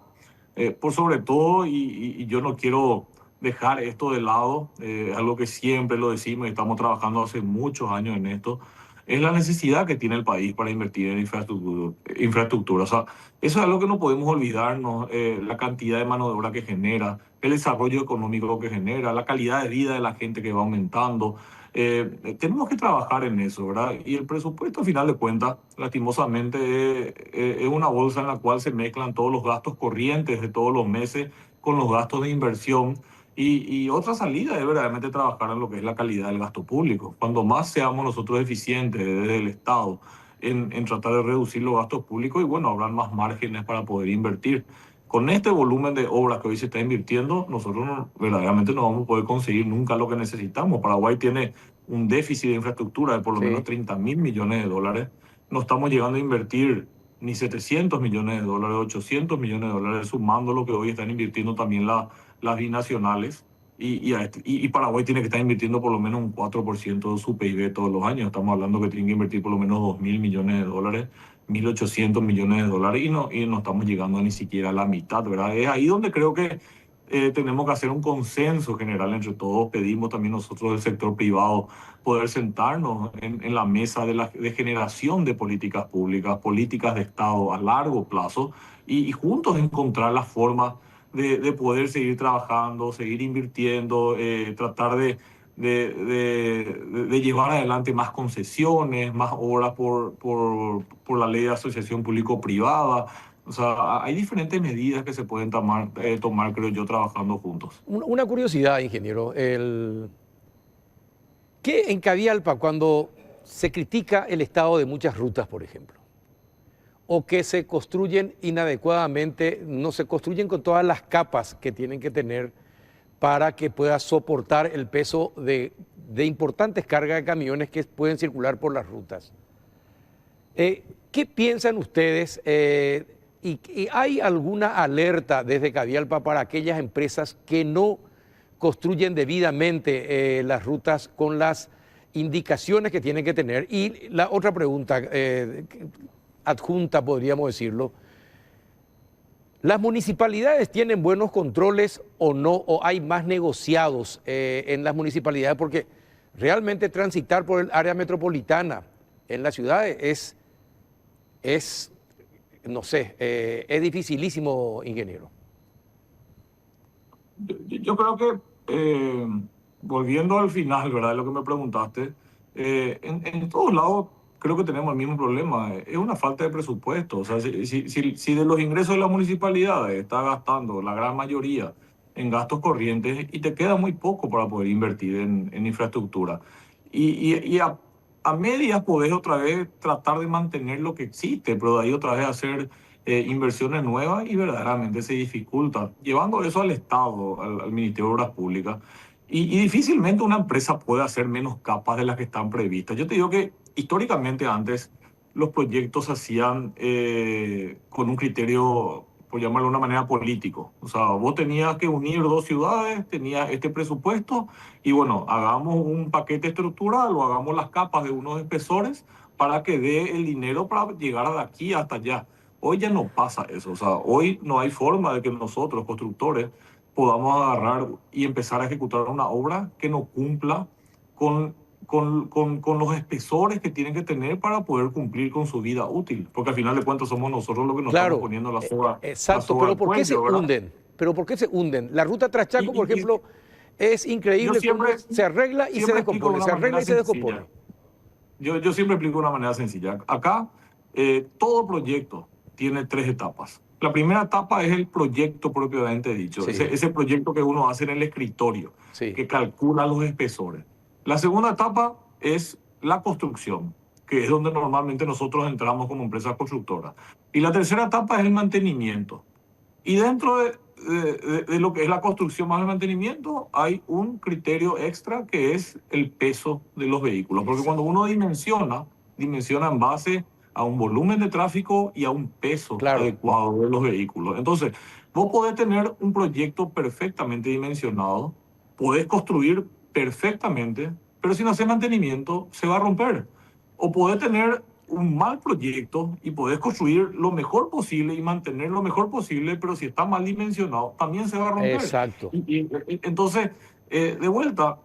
por sobre todo, y yo no quiero dejar esto de lado, algo que siempre lo decimos y estamos trabajando hace muchos años en esto, es la necesidad que tiene el país para invertir en infraestructura. O sea, eso es algo que no podemos olvidarnos, la cantidad de mano de obra que genera, el desarrollo económico que genera, la calidad de vida de la gente que va aumentando. Tenemos que trabajar en eso, ¿verdad? Y el presupuesto, a final de cuentas, lastimosamente, es una bolsa en la cual se mezclan todos los gastos corrientes de todos los meses con los gastos de inversión. Y otra salida es verdaderamente trabajar en lo que es la calidad del gasto público. Cuando más seamos nosotros eficientes desde el Estado en tratar de reducir los gastos públicos, y bueno, habrá más márgenes para poder invertir. Con este volumen de obras que hoy se está invirtiendo, nosotros verdaderamente no vamos a poder conseguir nunca lo que necesitamos. Paraguay tiene un déficit de infraestructura de por lo Sí. menos 30.000 millones de dólares. No estamos llegando a invertir ni 700 millones de dólares, 800 millones de dólares, sumando lo que hoy están invirtiendo también las binacionales. Y Paraguay tiene que estar invirtiendo por lo menos un 4% de su PIB todos los años. Estamos hablando que tienen que invertir por lo menos 2.000 millones de dólares, 1.800 millones de dólares, y no estamos llegando ni siquiera a la mitad, ¿verdad? Es ahí donde creo que tenemos que hacer un consenso general entre todos. Pedimos también nosotros del sector privado poder sentarnos en la mesa de generación de políticas públicas, políticas de Estado a largo plazo, y juntos encontrar la forma de poder seguir trabajando, seguir invirtiendo, tratar de llevar adelante más concesiones, más obras por la ley de asociación público-privada. O sea, hay diferentes medidas que se pueden tomar, creo yo, trabajando juntos. Una curiosidad, ingeniero. ¿Qué en Cabialpa cuando se critica el estado de muchas rutas, por ejemplo? O que se construyen inadecuadamente, no se construyen con todas las capas que tienen que tener para que pueda soportar el peso de importantes cargas de camiones que pueden circular por las rutas. ¿Qué piensan ustedes? ¿Y hay alguna alerta desde Cabialpa para aquellas empresas que no construyen debidamente las rutas con las indicaciones que tienen que tener? Y la otra pregunta adjunta, podríamos decirlo, ¿las municipalidades tienen buenos controles o no? ¿O hay más negociados en las municipalidades? Porque realmente transitar por el área metropolitana en las ciudades no sé, es dificilísimo, ingeniero. Yo creo que, volviendo al final, ¿verdad? Lo que me preguntaste, en todos lados creo que tenemos el mismo problema. Es una falta de presupuesto. O sea, si de los ingresos de las municipalidades está gastando la gran mayoría en gastos corrientes, y te queda muy poco para poder invertir en infraestructura. Y a medias podés otra vez tratar de mantener lo que existe, pero de ahí otra vez hacer inversiones nuevas, y verdaderamente se dificulta. Llevando eso al Estado, al Ministerio de Obras Públicas, y difícilmente una empresa puede hacer menos capas de las que están previstas. Yo te digo que históricamente antes los proyectos se hacían con un criterio, por llamarlo de una manera, político. O sea, vos tenías que unir dos ciudades, tenías este presupuesto, y bueno, hagamos un paquete estructural o hagamos las capas de unos espesores para que dé el dinero para llegar de aquí hasta allá. Hoy ya no pasa eso. O sea, hoy no hay forma de que nosotros, constructores, podamos agarrar y empezar a ejecutar una obra que no cumpla con los espesores que tienen que tener para poder cumplir con su vida útil. Porque al final de cuentas somos nosotros los que nos estamos poniendo la soga. Exacto, pero ¿por qué se hunden? ¿Pero por qué se hunden? La ruta Trachaco, por ejemplo, es increíble cómo se arregla y se descompone, se arregla y se descompone. Yo siempre explico de una manera sencilla. Acá, todo proyecto tiene 3 etapas. La primera etapa es el proyecto propiamente dicho, Sí. ese proyecto que uno hace en el escritorio, Sí. que calcula los espesores. La segunda etapa es la construcción, que es donde normalmente nosotros entramos como empresa constructora. Y la tercera etapa es el mantenimiento. Y dentro de lo que es la construcción más el mantenimiento, hay un criterio extra que es el peso de los vehículos. Porque cuando uno dimensiona en base a un volumen de tráfico y a un peso adecuado de los vehículos. Entonces, vos podés tener un proyecto perfectamente dimensionado, podés construir perfectamente, pero si no haces mantenimiento se va a romper. O podés tener un mal proyecto y podés construir lo mejor posible y mantener lo mejor posible, pero si está mal dimensionado también se va a romper. Exacto. Entonces, de vuelta,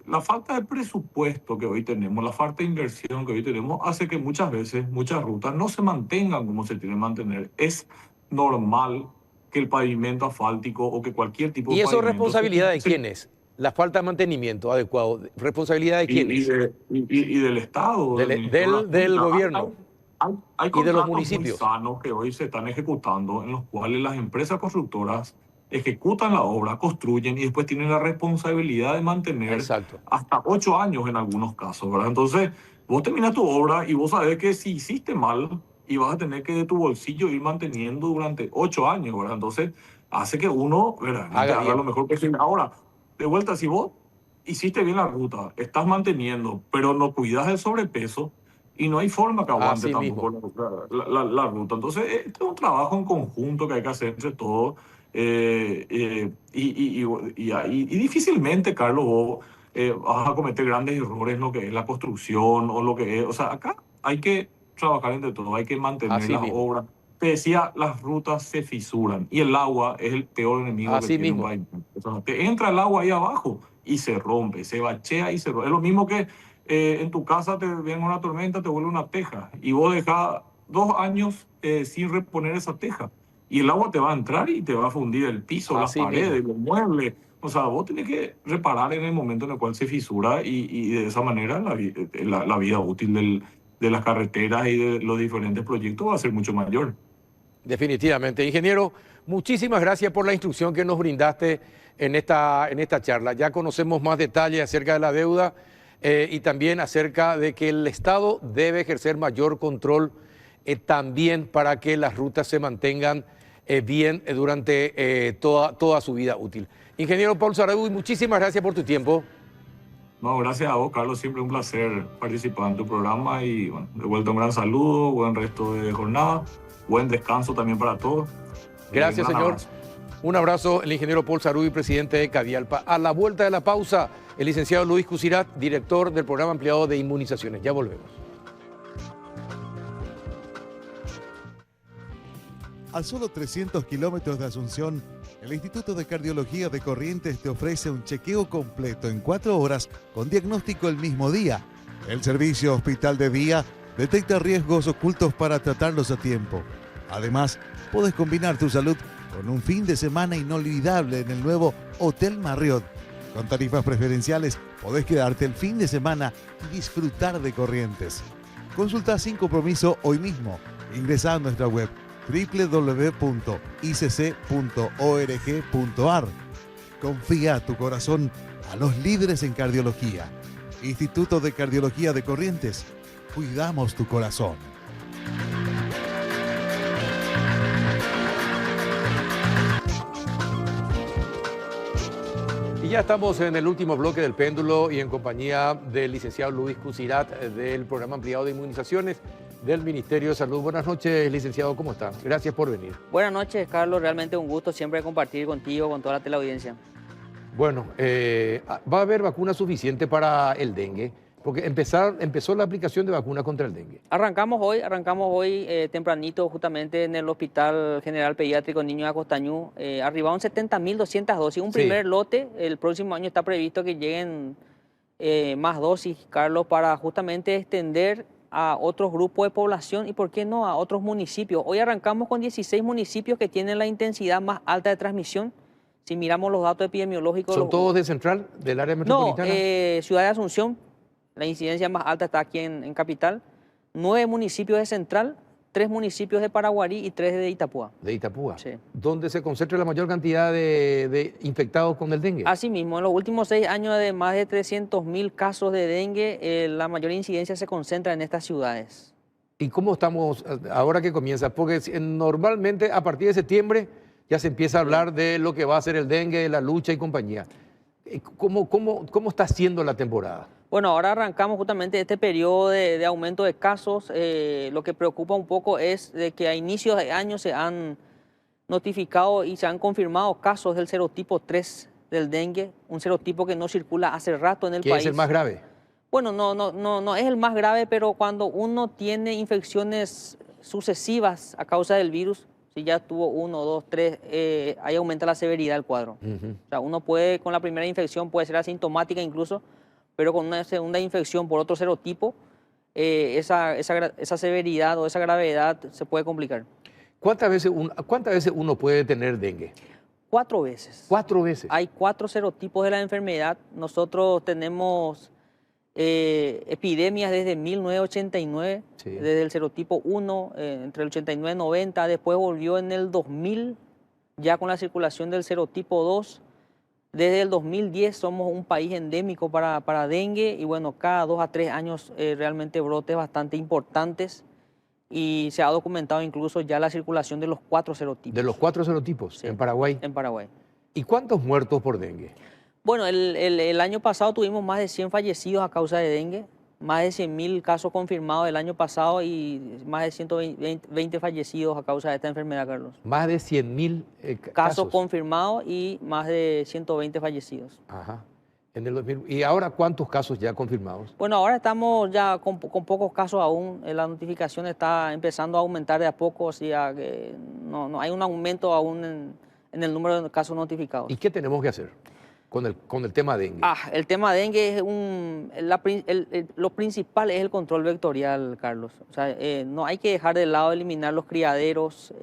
la falta de presupuesto que hoy tenemos, la falta de inversión que hoy tenemos, hace que muchas veces, muchas rutas no se mantengan como se tienen que mantener. Es normal que el pavimento asfáltico o que cualquier tipo de ¿Y eso es pavimento... responsabilidad de quién es? La falta de mantenimiento adecuado. ¿Responsabilidad de quién es? Y del Estado, Del gobierno Hay y de los contratos muy municipios. sanos que hoy se están ejecutando, en los cuales las empresas constructoras ejecutan la obra, construyen y después tienen la responsabilidad de mantener Exacto. hasta 8 años en algunos casos, ¿verdad? Entonces, vos terminas tu obra y vos sabés que si hiciste mal y vas a tener que de tu bolsillo ir manteniendo durante 8 años, ¿verdad? Entonces, hace que uno, ¿verdad?, haga lo mejor posible. Ahora, de vuelta, si vos hiciste bien la ruta, estás manteniendo, pero no cuidas el sobrepeso, y no hay forma que aguante Así tampoco mismo. la ruta. Entonces, este es un trabajo en conjunto que hay que hacer entre todos. Y difícilmente, Carlos, vos vas a cometer grandes errores en lo que es la construcción o lo que es. O sea, acá hay que trabajar entre todos, hay que mantener Así las mismo. obras. Te decía, las rutas se fisuran y el agua es el peor enemigo que Así tiene un mismo. pavimento. O sea, te entra el agua ahí abajo y se rompe, se bachea y se rompe. Es lo mismo que en tu casa te viene una tormenta, te vuelve una teja y vos dejás 2 años sin reponer esa teja y el agua te va a entrar y te va a fundir el piso, las Así mismo. paredes, los muebles. O sea, vos tenés que reparar en el momento en el cual se fisura y de esa manera la vida útil de las carreteras y de los diferentes proyectos va a ser mucho mayor. Definitivamente. Ingeniero, muchísimas gracias por la instrucción que nos brindaste en esta charla. Ya conocemos más detalles acerca de la deuda y también acerca de que el Estado debe ejercer mayor control también para que las rutas se mantengan bien durante toda su vida útil. Ingeniero Paul Saraduy, muchísimas gracias por tu tiempo. No, gracias a vos, Carlos. Siempre un placer participar en tu programa y bueno, de vuelta un gran saludo, buen resto de jornada, buen descanso también para todos. Gracias, señor. Abrazo. Un abrazo, el ingeniero Paul Saraduy, presidente de Cadialpa. A la vuelta de la pausa, el licenciado Luis Cusirat, director del programa ampliado de inmunizaciones. Ya volvemos. A solo 300 kilómetros de Asunción, el Instituto de Cardiología de Corrientes te ofrece un chequeo completo en 4 horas con diagnóstico el mismo día. El servicio Hospital de Día detecta riesgos ocultos para tratarlos a tiempo. Además, puedes combinar tu salud con un fin de semana inolvidable en el nuevo Hotel Marriott. Con tarifas preferenciales, podés quedarte el fin de semana y disfrutar de Corrientes. Consulta sin compromiso hoy mismo. Ingresa a nuestra web www.icc.org.ar. Confía tu corazón a los líderes en cardiología. Instituto de Cardiología de Corrientes. Cuidamos tu corazón. Y ya estamos en el último bloque del péndulo y en compañía del licenciado Luis Cusirat del programa ampliado de inmunizaciones del Ministerio de Salud. Buenas noches, licenciado, ¿cómo está? Gracias por venir. Buenas noches, Carlos. Realmente un gusto siempre compartir contigo, con toda la teleaudiencia. Bueno, ¿va a haber vacuna suficiente para el dengue? Porque empezó la aplicación de vacuna contra el dengue. Arrancamos hoy tempranito justamente en el Hospital General Pediátrico Niño de Acostañú. Arribaron 70.200 dosis. Un primer lote, el próximo año está previsto que lleguen más dosis, Carlos, para justamente extender a otros grupos de población y, ¿por qué no?, a otros municipios. Hoy arrancamos con 16 municipios que tienen la intensidad más alta de transmisión. Si miramos los datos epidemiológicos... ¿Son todos de Central, del área metropolitana? No, Ciudad de Asunción, la incidencia más alta está aquí en Capital. 9 municipios de Central, 3 municipios de Paraguarí y 3 de Itapúa. De Itapúa. Sí. ¿Dónde se concentra la mayor cantidad de infectados con el dengue? Asimismo, en los últimos 6 años de más de 300.000 casos de dengue, la mayor incidencia se concentra en estas ciudades. ¿Y cómo estamos ahora que comienza? Porque normalmente a partir de septiembre ya se empieza a hablar de lo que va a ser el dengue, la lucha y compañía. ¿Cómo está siendo la temporada? Bueno, ahora arrancamos justamente este periodo de aumento de casos. Lo que preocupa un poco es de que a inicios de año se han notificado y se han confirmado casos del serotipo 3 del dengue, un serotipo que no circula hace rato en el ¿Qué país. es el más grave? Bueno, no es el más grave, pero cuando uno tiene infecciones sucesivas a causa del virus, si ya tuvo 1, 2, 3, ahí aumenta la severidad del cuadro. O sea, uno puede, con la primera infección, puede ser asintomática incluso, pero con una segunda infección por otro serotipo, esa severidad o esa gravedad se puede complicar. ¿Cuántas veces uno puede tener dengue? 4 veces. 4 veces. Hay 4 serotipos de la enfermedad. Nosotros tenemos epidemias desde 1989, Sí. desde el serotipo 1, entre el 89 y 90, después volvió en el 2000, ya con la circulación del serotipo 2. Desde el 2010 somos un país endémico para dengue y bueno, cada 2 a 3 años realmente brotes bastante importantes y se ha documentado incluso ya la circulación de los 4 serotipos. De los 4 serotipos Sí, en Paraguay. en Paraguay. ¿Y cuántos muertos por dengue? Bueno, el año pasado tuvimos más de 100 fallecidos a causa de dengue, más de 100.000 casos confirmados el año pasado y más de 120 fallecidos a causa de esta enfermedad, Carlos. Más de 100.000 Casos casos. confirmados y más de 120 fallecidos. Ajá. En el 2000. ¿Y ahora cuántos casos ya confirmados? Bueno, ahora estamos ya con pocos casos aún. La notificación está empezando a aumentar de a poco, o sea que no hay un aumento aún en el número de casos notificados. ¿Y qué tenemos que hacer con el tema dengue? El tema dengue es lo principal es el control vectorial, Carlos. O sea, no hay que dejar de lado eliminar los criaderos,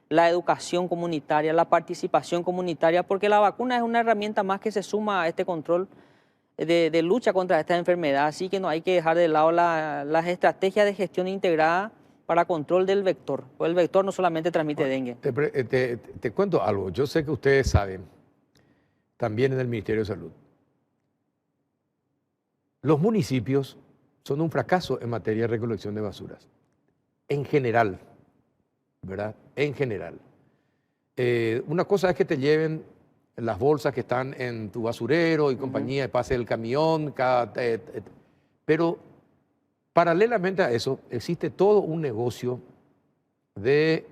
la educación comunitaria, la participación comunitaria, porque la vacuna es una herramienta más que se suma a este control de lucha contra esta enfermedad. Así que no hay que dejar de lado las estrategias de gestión integrada para control del vector. Pues el vector no solamente transmite dengue. Te cuento algo. Yo sé que ustedes saben, también en el Ministerio de Salud, los municipios son un fracaso en materia de recolección de basuras. En general, ¿verdad? En general. Una cosa es que te lleven las bolsas que están en tu basurero y compañía, pase el camión, pero paralelamente a eso existe todo un negocio de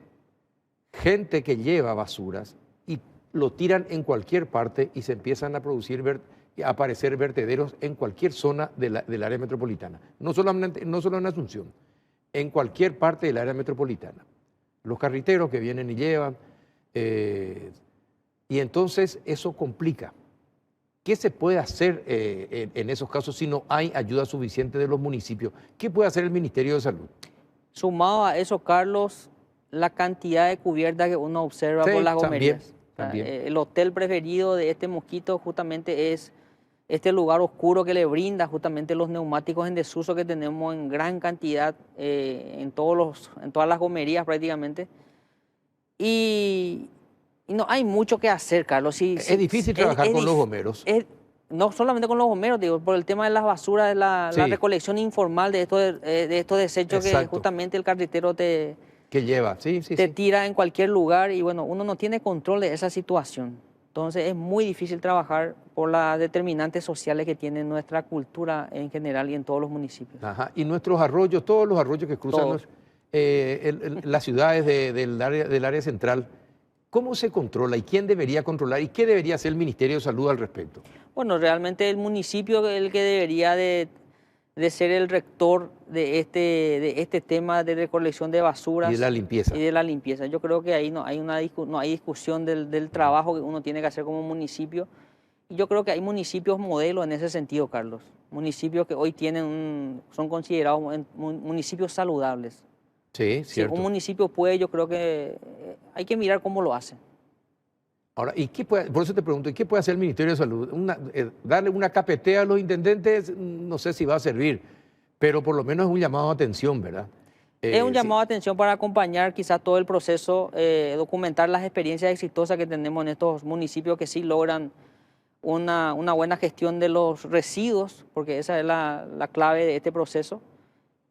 gente que lleva basuras y lo tiran en cualquier parte y se empiezan a a aparecer vertederos en cualquier zona del área metropolitana. No solo en Asunción, en cualquier parte del área metropolitana. Los carriteros que vienen y llevan, y entonces eso complica. ¿Qué se puede hacer en esos casos si no hay ayuda suficiente de los municipios? ¿Qué puede hacer el Ministerio de Salud? Sumado a eso, Carlos, la cantidad de cubiertas que uno observa Sí, por las gomerías. también. El hotel preferido de este mosquito justamente es este lugar oscuro que le brinda justamente los neumáticos en desuso que tenemos en gran cantidad en todas las gomerías prácticamente. Y no hay mucho que hacer, Carlos. Es difícil trabajar con los gomeros. No solamente con los gomeros, digo, por el tema de las basuras, de la recolección informal de estos desechos que Exacto. justamente el carretero te lleva, sí. tira en cualquier lugar y bueno, uno no tiene control de esa situación. Entonces es muy difícil trabajar por las determinantes sociales que tiene nuestra cultura en general y en todos los municipios. Ajá. Y nuestros arroyos, todos los arroyos que cruzan las ciudades del área central, ¿cómo se controla y quién debería controlar y qué debería hacer el Ministerio de Salud al respecto? Bueno, realmente el municipio es el que debería de ser el rector de este tema de recolección de basuras. Y de la limpieza. Y de la limpieza. Yo creo que ahí no hay discusión del trabajo que uno tiene que hacer como municipio. Y yo creo que hay municipios modelos en ese sentido, Carlos. Municipios que hoy son considerados municipios saludables. Sí, cierto. Si un municipio puede, yo creo que hay que mirar cómo lo hace. Ahora, por eso te pregunto, ¿y qué puede hacer el Ministerio de Salud? Darle una capetea a los intendentes, no sé si va a servir, pero por lo menos es un llamado de atención, ¿verdad? Es un llamado de atención para acompañar quizás todo el proceso, documentar las experiencias exitosas que tenemos en estos municipios que sí logran una buena gestión de los residuos, porque esa es la clave de este proceso.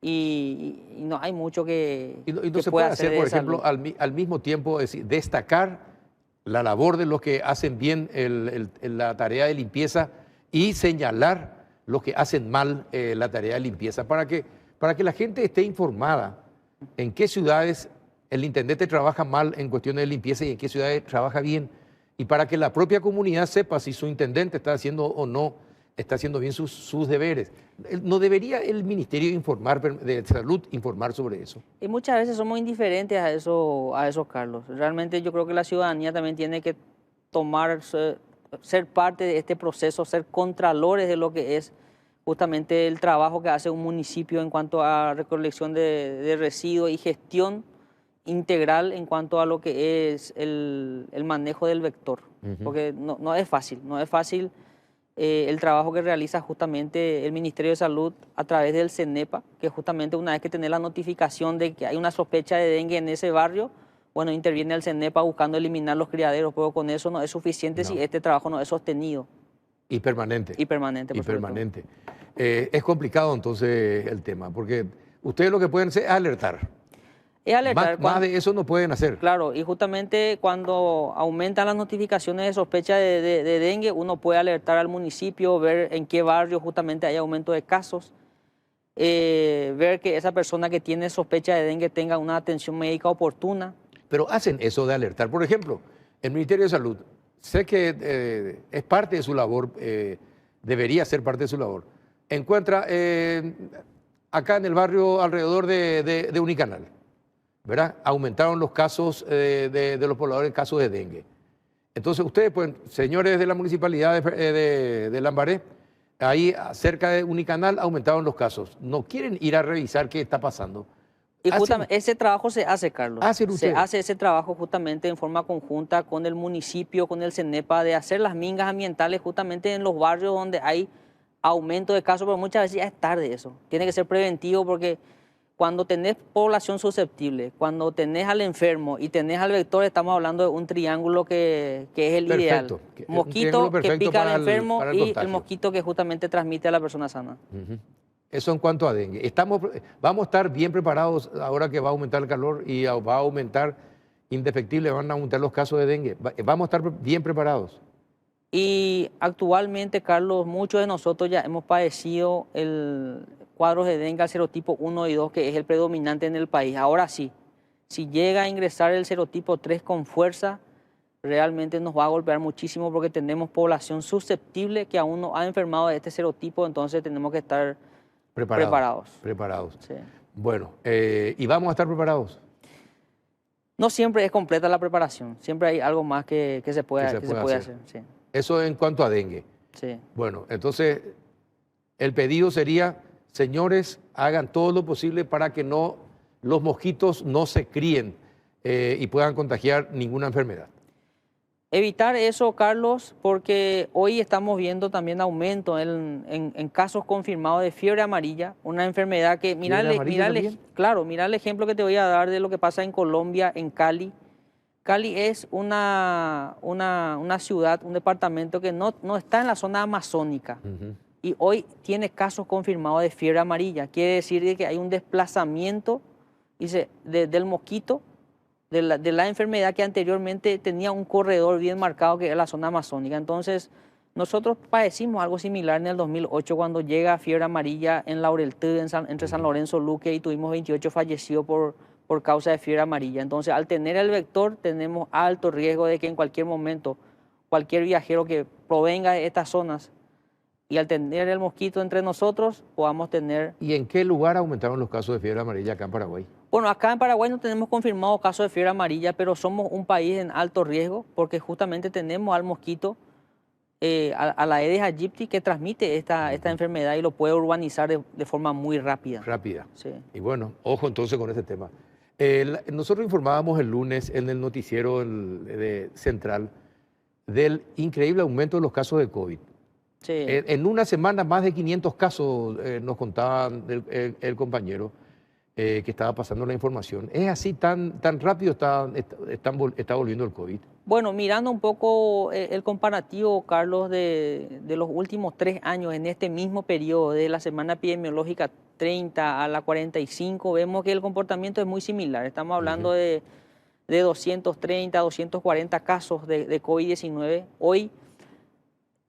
Y no hay mucho que no se puede hacer, por ejemplo, al mismo tiempo destacar la labor de los que hacen bien la tarea de limpieza y señalar los que hacen mal la tarea de limpieza para que la gente esté informada en qué ciudades el intendente trabaja mal en cuestiones de limpieza y en qué ciudades trabaja bien. y para que la propia comunidad sepa si su intendente está haciendo o no, está haciendo bien sus deberes. ¿No debería el Ministerio de Salud informar sobre eso? Y muchas veces somos indiferentes a eso, Carlos. Realmente yo creo que la ciudadanía también tiene que ser parte de este proceso, ser contralores de lo que es justamente el trabajo que hace un municipio en cuanto a recolección de residuos y gestión integral en cuanto a lo que es el manejo del vector. Porque no es fácil, el trabajo que realiza justamente el Ministerio de Salud a través del CENEPA, que justamente una vez que tiene la notificación de que hay una sospecha de dengue en ese barrio, bueno, interviene el CENEPA buscando eliminar los criaderos, pero con eso no es suficiente si este trabajo no es sostenido. Y permanente. Y permanente. Y permanente. Es complicado entonces el tema, porque ustedes lo que pueden hacer es alertar. Es alertar. Más de eso no pueden hacer. Claro, y justamente cuando aumentan las notificaciones de sospecha de dengue, uno puede alertar al municipio, ver en qué barrio justamente hay aumento de casos, ver que esa persona que tiene sospecha de dengue tenga una atención médica oportuna. Pero hacen eso de alertar. Por ejemplo, el Ministerio de Salud, sé que es parte de su labor, debería ser parte de su labor. Encuentra acá en el barrio alrededor de Unicanal, ¿verdad? Aumentaron los casos de los pobladores, casos de dengue. Entonces ustedes, pues, señores de la municipalidad de Lambaré, ahí cerca de Unicanal aumentaron los casos. ¿No quieren ir a revisar qué está pasando? Y justamente ese trabajo se hace, Carlos. Se hace ese trabajo justamente en forma conjunta con el municipio, con el CENEPA, de hacer las mingas ambientales justamente en los barrios donde hay aumento de casos, pero muchas veces ya es tarde eso. Tiene que ser preventivo porque cuando tenés población susceptible, cuando tenés al enfermo y tenés al vector, estamos hablando de un triángulo que es el ideal. Mosquito que pica al enfermo y el mosquito que justamente transmite a la persona sana. Eso en cuanto a dengue. Vamos a estar bien preparados ahora que va a aumentar el calor y va a aumentar indefectible, van a aumentar los casos de dengue. Vamos a estar bien preparados. Y actualmente, Carlos, muchos de nosotros ya hemos padecido cuadros de dengue al serotipo 1 y 2, que es el predominante en el país. Ahora sí, si llega a ingresar el serotipo 3 con fuerza, realmente nos va a golpear muchísimo porque tenemos población susceptible que aún no ha enfermado de este serotipo, entonces tenemos que estar preparados. Sí. Bueno, ¿y vamos a estar preparados? No siempre es completa la preparación, siempre hay algo más que se puede hacer. Sí. Eso en cuanto a dengue. Sí. Bueno, entonces el pedido sería, señores, hagan todo lo posible para que los mosquitos no se críen y puedan contagiar ninguna enfermedad. Evitar eso, Carlos, porque hoy estamos viendo también aumento en casos confirmados de fiebre amarilla, una enfermedad que, mira el ejemplo que te voy a dar de lo que pasa en Colombia, en Cali. Cali es una ciudad, un departamento que no está en la zona amazónica y hoy tiene casos confirmados de fiebre amarilla. Quiere decir que hay un desplazamiento del mosquito, de la enfermedad que anteriormente tenía un corredor bien marcado que era la zona amazónica. Entonces, nosotros padecimos algo similar en el 2008 cuando llega fiebre amarilla en Laureltí, entre San Lorenzo, Luque, y tuvimos 28 fallecidos por causa de fiebre amarilla. Entonces, al tener el vector, tenemos alto riesgo de que en cualquier momento, cualquier viajero que provenga de estas zonas y al tener el mosquito entre nosotros, podamos tener... ¿Y en qué lugar aumentaron los casos de fiebre amarilla acá en Paraguay? Bueno, acá en Paraguay no tenemos confirmado casos de fiebre amarilla, pero somos un país en alto riesgo porque justamente tenemos al mosquito, a la Aedes aegypti, que transmite esta enfermedad y lo puede urbanizar de forma muy rápida. Sí. Y bueno, ojo entonces con este tema. Nosotros informábamos el lunes en el noticiero central del increíble aumento de los casos de COVID. Sí. En una semana más de 500 casos nos contaba el compañero que estaba pasando la información. ¿Es así tan rápido está volviendo el COVID? Bueno, mirando un poco el comparativo, Carlos, de los últimos 3 años en este mismo periodo, de la semana epidemiológica 30 a la 45, vemos que el comportamiento es muy similar. Estamos hablando de 230, 240 casos de COVID-19. Hoy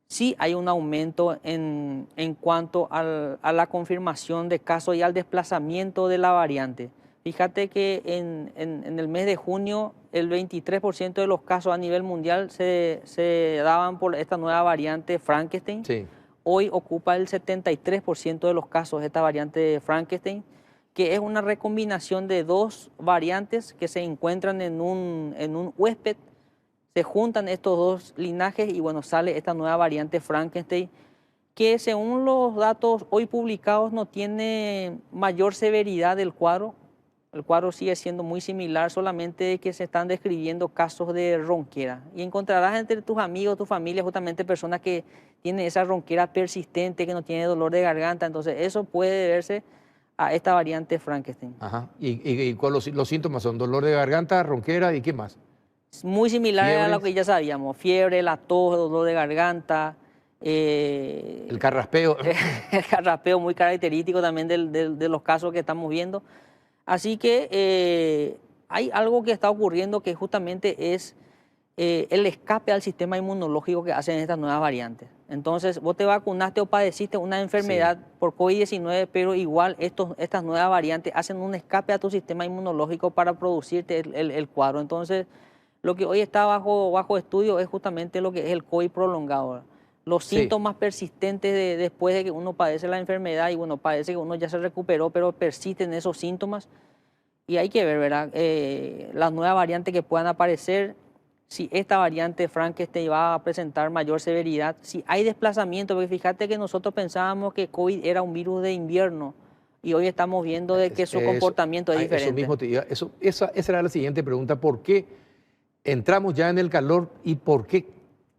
sí hay un aumento en cuanto a la confirmación de casos y al desplazamiento de la variante. Fíjate que en el mes de junio el 23% de los casos a nivel mundial se daban por esta nueva variante Frankenstein. Sí. Hoy ocupa el 73% de los casos esta variante Frankenstein, que es una recombinación de dos variantes que se encuentran en un huésped. Se juntan estos dos linajes y bueno, sale esta nueva variante Frankenstein, que según los datos hoy publicados no tiene mayor severidad del cuadro. El cuadro sigue siendo muy similar, solamente que se están describiendo casos de ronquera. Y encontrarás entre tus amigos, tu familia, justamente personas que tienen esa ronquera persistente, que no tienen dolor de garganta. Entonces eso puede deberse a esta variante Frankenstein. Ajá. ¿Y cuáles los síntomas son? ¿Dolor de garganta, ronquera y qué más? Muy similar a ¿Fiebres? lo que ya sabíamos. Fiebre, la tos, dolor de garganta. El carraspeo. El carraspeo muy característico también de los casos que estamos viendo. Así que hay algo que está ocurriendo que justamente es el escape al sistema inmunológico que hacen estas nuevas variantes. Entonces, vos te vacunaste o padeciste una enfermedad por COVID-19, pero igual estas nuevas variantes hacen un escape a tu sistema inmunológico para producirte el cuadro. Entonces, lo que hoy está bajo estudio es justamente lo que es el COVID prolongado. Los síntomas persistentes después de que uno padece la enfermedad y bueno, parece que uno ya se recuperó, pero persisten esos síntomas. Y hay que ver, ¿verdad? Las nuevas variantes que puedan aparecer, si esta variante Frankenstein va a presentar mayor severidad, si hay desplazamiento, porque fíjate que nosotros pensábamos que COVID era un virus de invierno y hoy estamos viendo de que su comportamiento es diferente. Esa era la siguiente pregunta. ¿Por qué entramos ya en el calor y por qué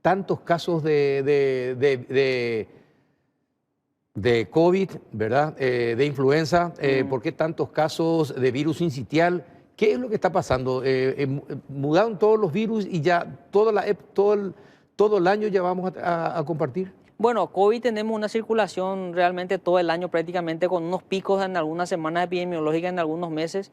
tantos casos de COVID, ¿verdad? De influenza, ¿por qué tantos casos de virus sincitial? ¿Qué es lo que está pasando? ¿Mudaron todos los virus y ya todo el año ya vamos a compartir? Bueno, COVID tenemos una circulación realmente todo el año prácticamente con unos picos en algunas semanas epidemiológicas, en algunos meses.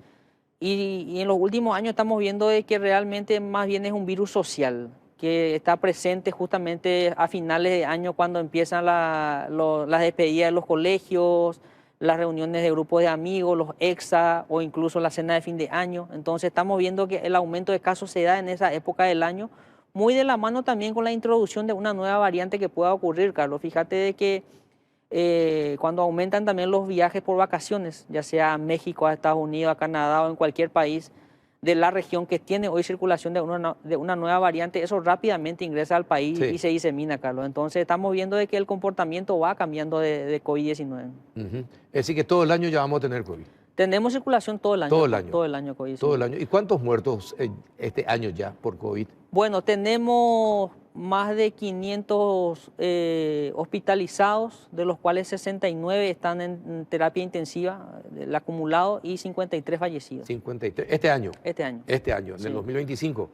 Y en los últimos años estamos viendo de que realmente más bien es un virus social, que está presente justamente a finales de año cuando empiezan las despedidas de los colegios, las reuniones de grupos de amigos, los EXA o incluso la cena de fin de año. Entonces estamos viendo que el aumento de casos se da en esa época del año, muy de la mano también con la introducción de una nueva variante que pueda ocurrir, Carlos. Fíjate de que cuando aumentan también los viajes por vacaciones, ya sea a México, a Estados Unidos, a Canadá o en cualquier país de la región que tiene hoy circulación de una nueva variante, eso rápidamente ingresa al país y se disemina, Carlos. Entonces estamos viendo de que el comportamiento va cambiando de COVID-19. Es decir, que todo el año ya vamos a tener COVID. Tenemos circulación todo el año. Todo el año. Todo el año COVID-19. Todo el año. ¿Y cuántos muertos este año ya por COVID? Bueno, tenemos más de 500 hospitalizados, de los cuales 69 están en terapia intensiva, el acumulado, y 53 fallecidos. 53. ¿Este año? Este año. Este año, en Sí. el 2025.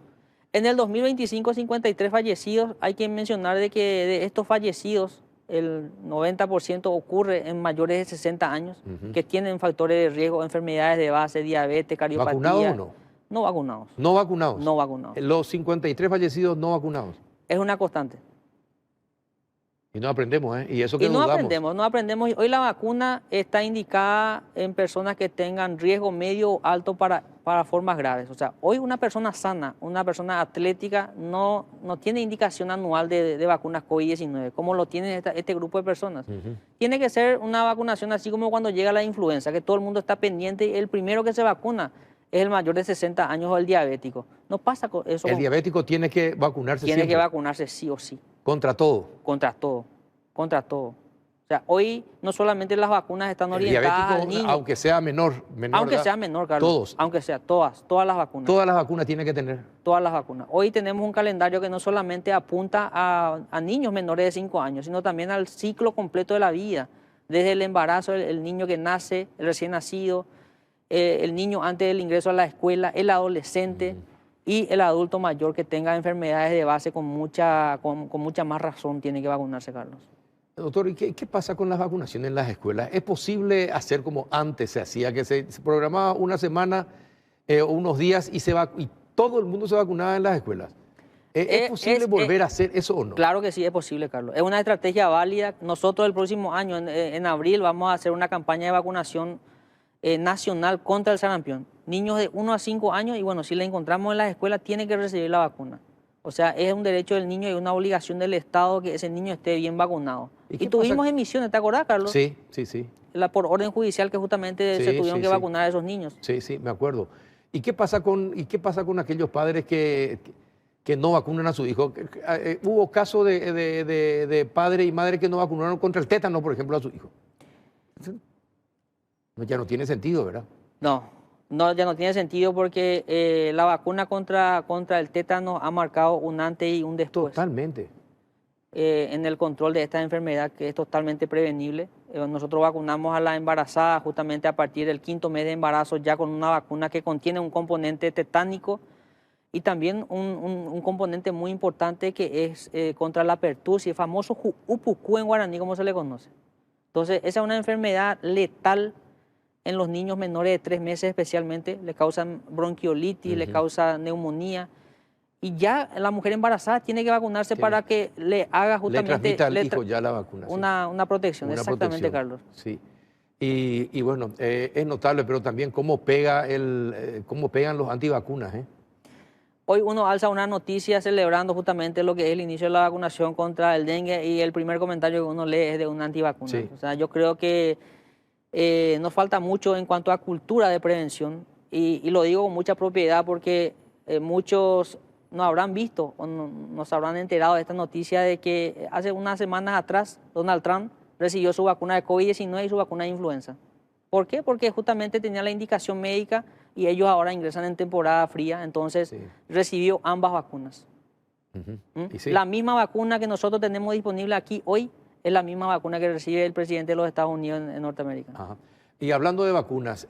En el 2025, 53 fallecidos. Hay que mencionar de que de estos fallecidos, el 90% ocurre en mayores de 60 años, que tienen factores de riesgo, enfermedades de base, diabetes, cardiopatía. ¿Vacunados o no? No vacunados. No vacunados. No vacunados. Los 53 fallecidos no vacunados. Es una constante. Y no aprendemos, ¿eh? Y eso que Y no dudamos. no aprendemos. Hoy la vacuna está indicada en personas que tengan riesgo medio o alto para formas graves. O sea, hoy una persona sana, una persona atlética, no tiene indicación anual de vacunas COVID-19, como lo tiene este grupo de personas. Tiene que ser una vacunación así como cuando llega la influenza, que todo el mundo está pendiente y el primero que se vacuna es el mayor de 60 años o el diabético. No pasa con eso. El diabético tiene que vacunarse Tiene siempre. que vacunarse sí o sí. Contra todo. Contra todo. O sea, hoy no solamente las vacunas están El orientadas diabético, al niño. aunque sea menor Aunque edad, sea menor, Carlos. Todos. Aunque sea, todas las vacunas. Todas las vacunas tiene que tener. Todas las vacunas. Hoy tenemos un calendario que no solamente apunta a niños menores de 5 años, sino también al ciclo completo de la vida. Desde el embarazo, el niño que nace, el recién nacido, el niño antes del ingreso a la escuela, el adolescente y el adulto mayor que tenga enfermedades de base con mucha más razón tiene que vacunarse, Carlos. Doctor, ¿y qué pasa con las vacunaciones en las escuelas? ¿Es posible hacer como antes se hacía, que se programaba una semana o unos días y todo el mundo se vacunaba en las escuelas? ¿Es posible volver a hacer eso o no? Claro que sí, es posible, Carlos. Es una estrategia válida. Nosotros el próximo año, en abril, vamos a hacer una campaña de vacunación nacional contra el sarampión. Niños de 1 a 5 años y bueno, si le encontramos en las escuelas, tiene que recibir la vacuna. O sea, es un derecho del niño y una obligación del Estado que ese niño esté bien vacunado. Y tuvimos emisiones, ¿te acordás, Carlos? Sí. Por orden judicial que justamente se tuvieron que vacunar a esos niños. Sí, me acuerdo. ¿Y qué pasa con aquellos padres que no vacunan a su hijo? Hubo casos de padre y madre que no vacunaron contra el tétano, por ejemplo, a su hijo. Ya no tiene sentido, ¿verdad? No, ya no tiene sentido porque la vacuna contra el tétano ha marcado un antes y un después. Totalmente. En el control de esta enfermedad que es totalmente prevenible. Nosotros vacunamos a la embarazada justamente a partir del 5º mes de embarazo ya con una vacuna que contiene un componente tetánico y también un componente muy importante que es contra la pertusis, el famoso upucú en guaraní, como se le conoce. Entonces, esa es una enfermedad letal en los niños menores de 3 meses especialmente, le causan bronquiolitis, le causa neumonía. Y ya la mujer embarazada tiene que vacunarse para que le haga justamente... Le transmita al hijo ya la vacuna. Una protección, exactamente, Carlos. Sí. Y bueno, es notable, pero también cómo pegan los antivacunas, ¿eh? Hoy uno alza una noticia celebrando justamente lo que es el inicio de la vacunación contra el dengue y el primer comentario que uno lee es de una antivacuna. Sí. O sea, yo creo que nos falta mucho en cuanto a cultura de prevención y lo digo con mucha propiedad porque muchos no habrán visto o no se habrán enterado de esta noticia de que hace unas semanas atrás Donald Trump recibió su vacuna de COVID-19 y su vacuna de influenza. ¿Por qué? Porque justamente tenía la indicación médica y ellos ahora ingresan en temporada fría, entonces recibió ambas vacunas. La misma vacuna que nosotros tenemos disponible aquí hoy es la misma vacuna que recibe el presidente de los Estados Unidos en Norteamérica. Ajá. Y hablando de vacunas,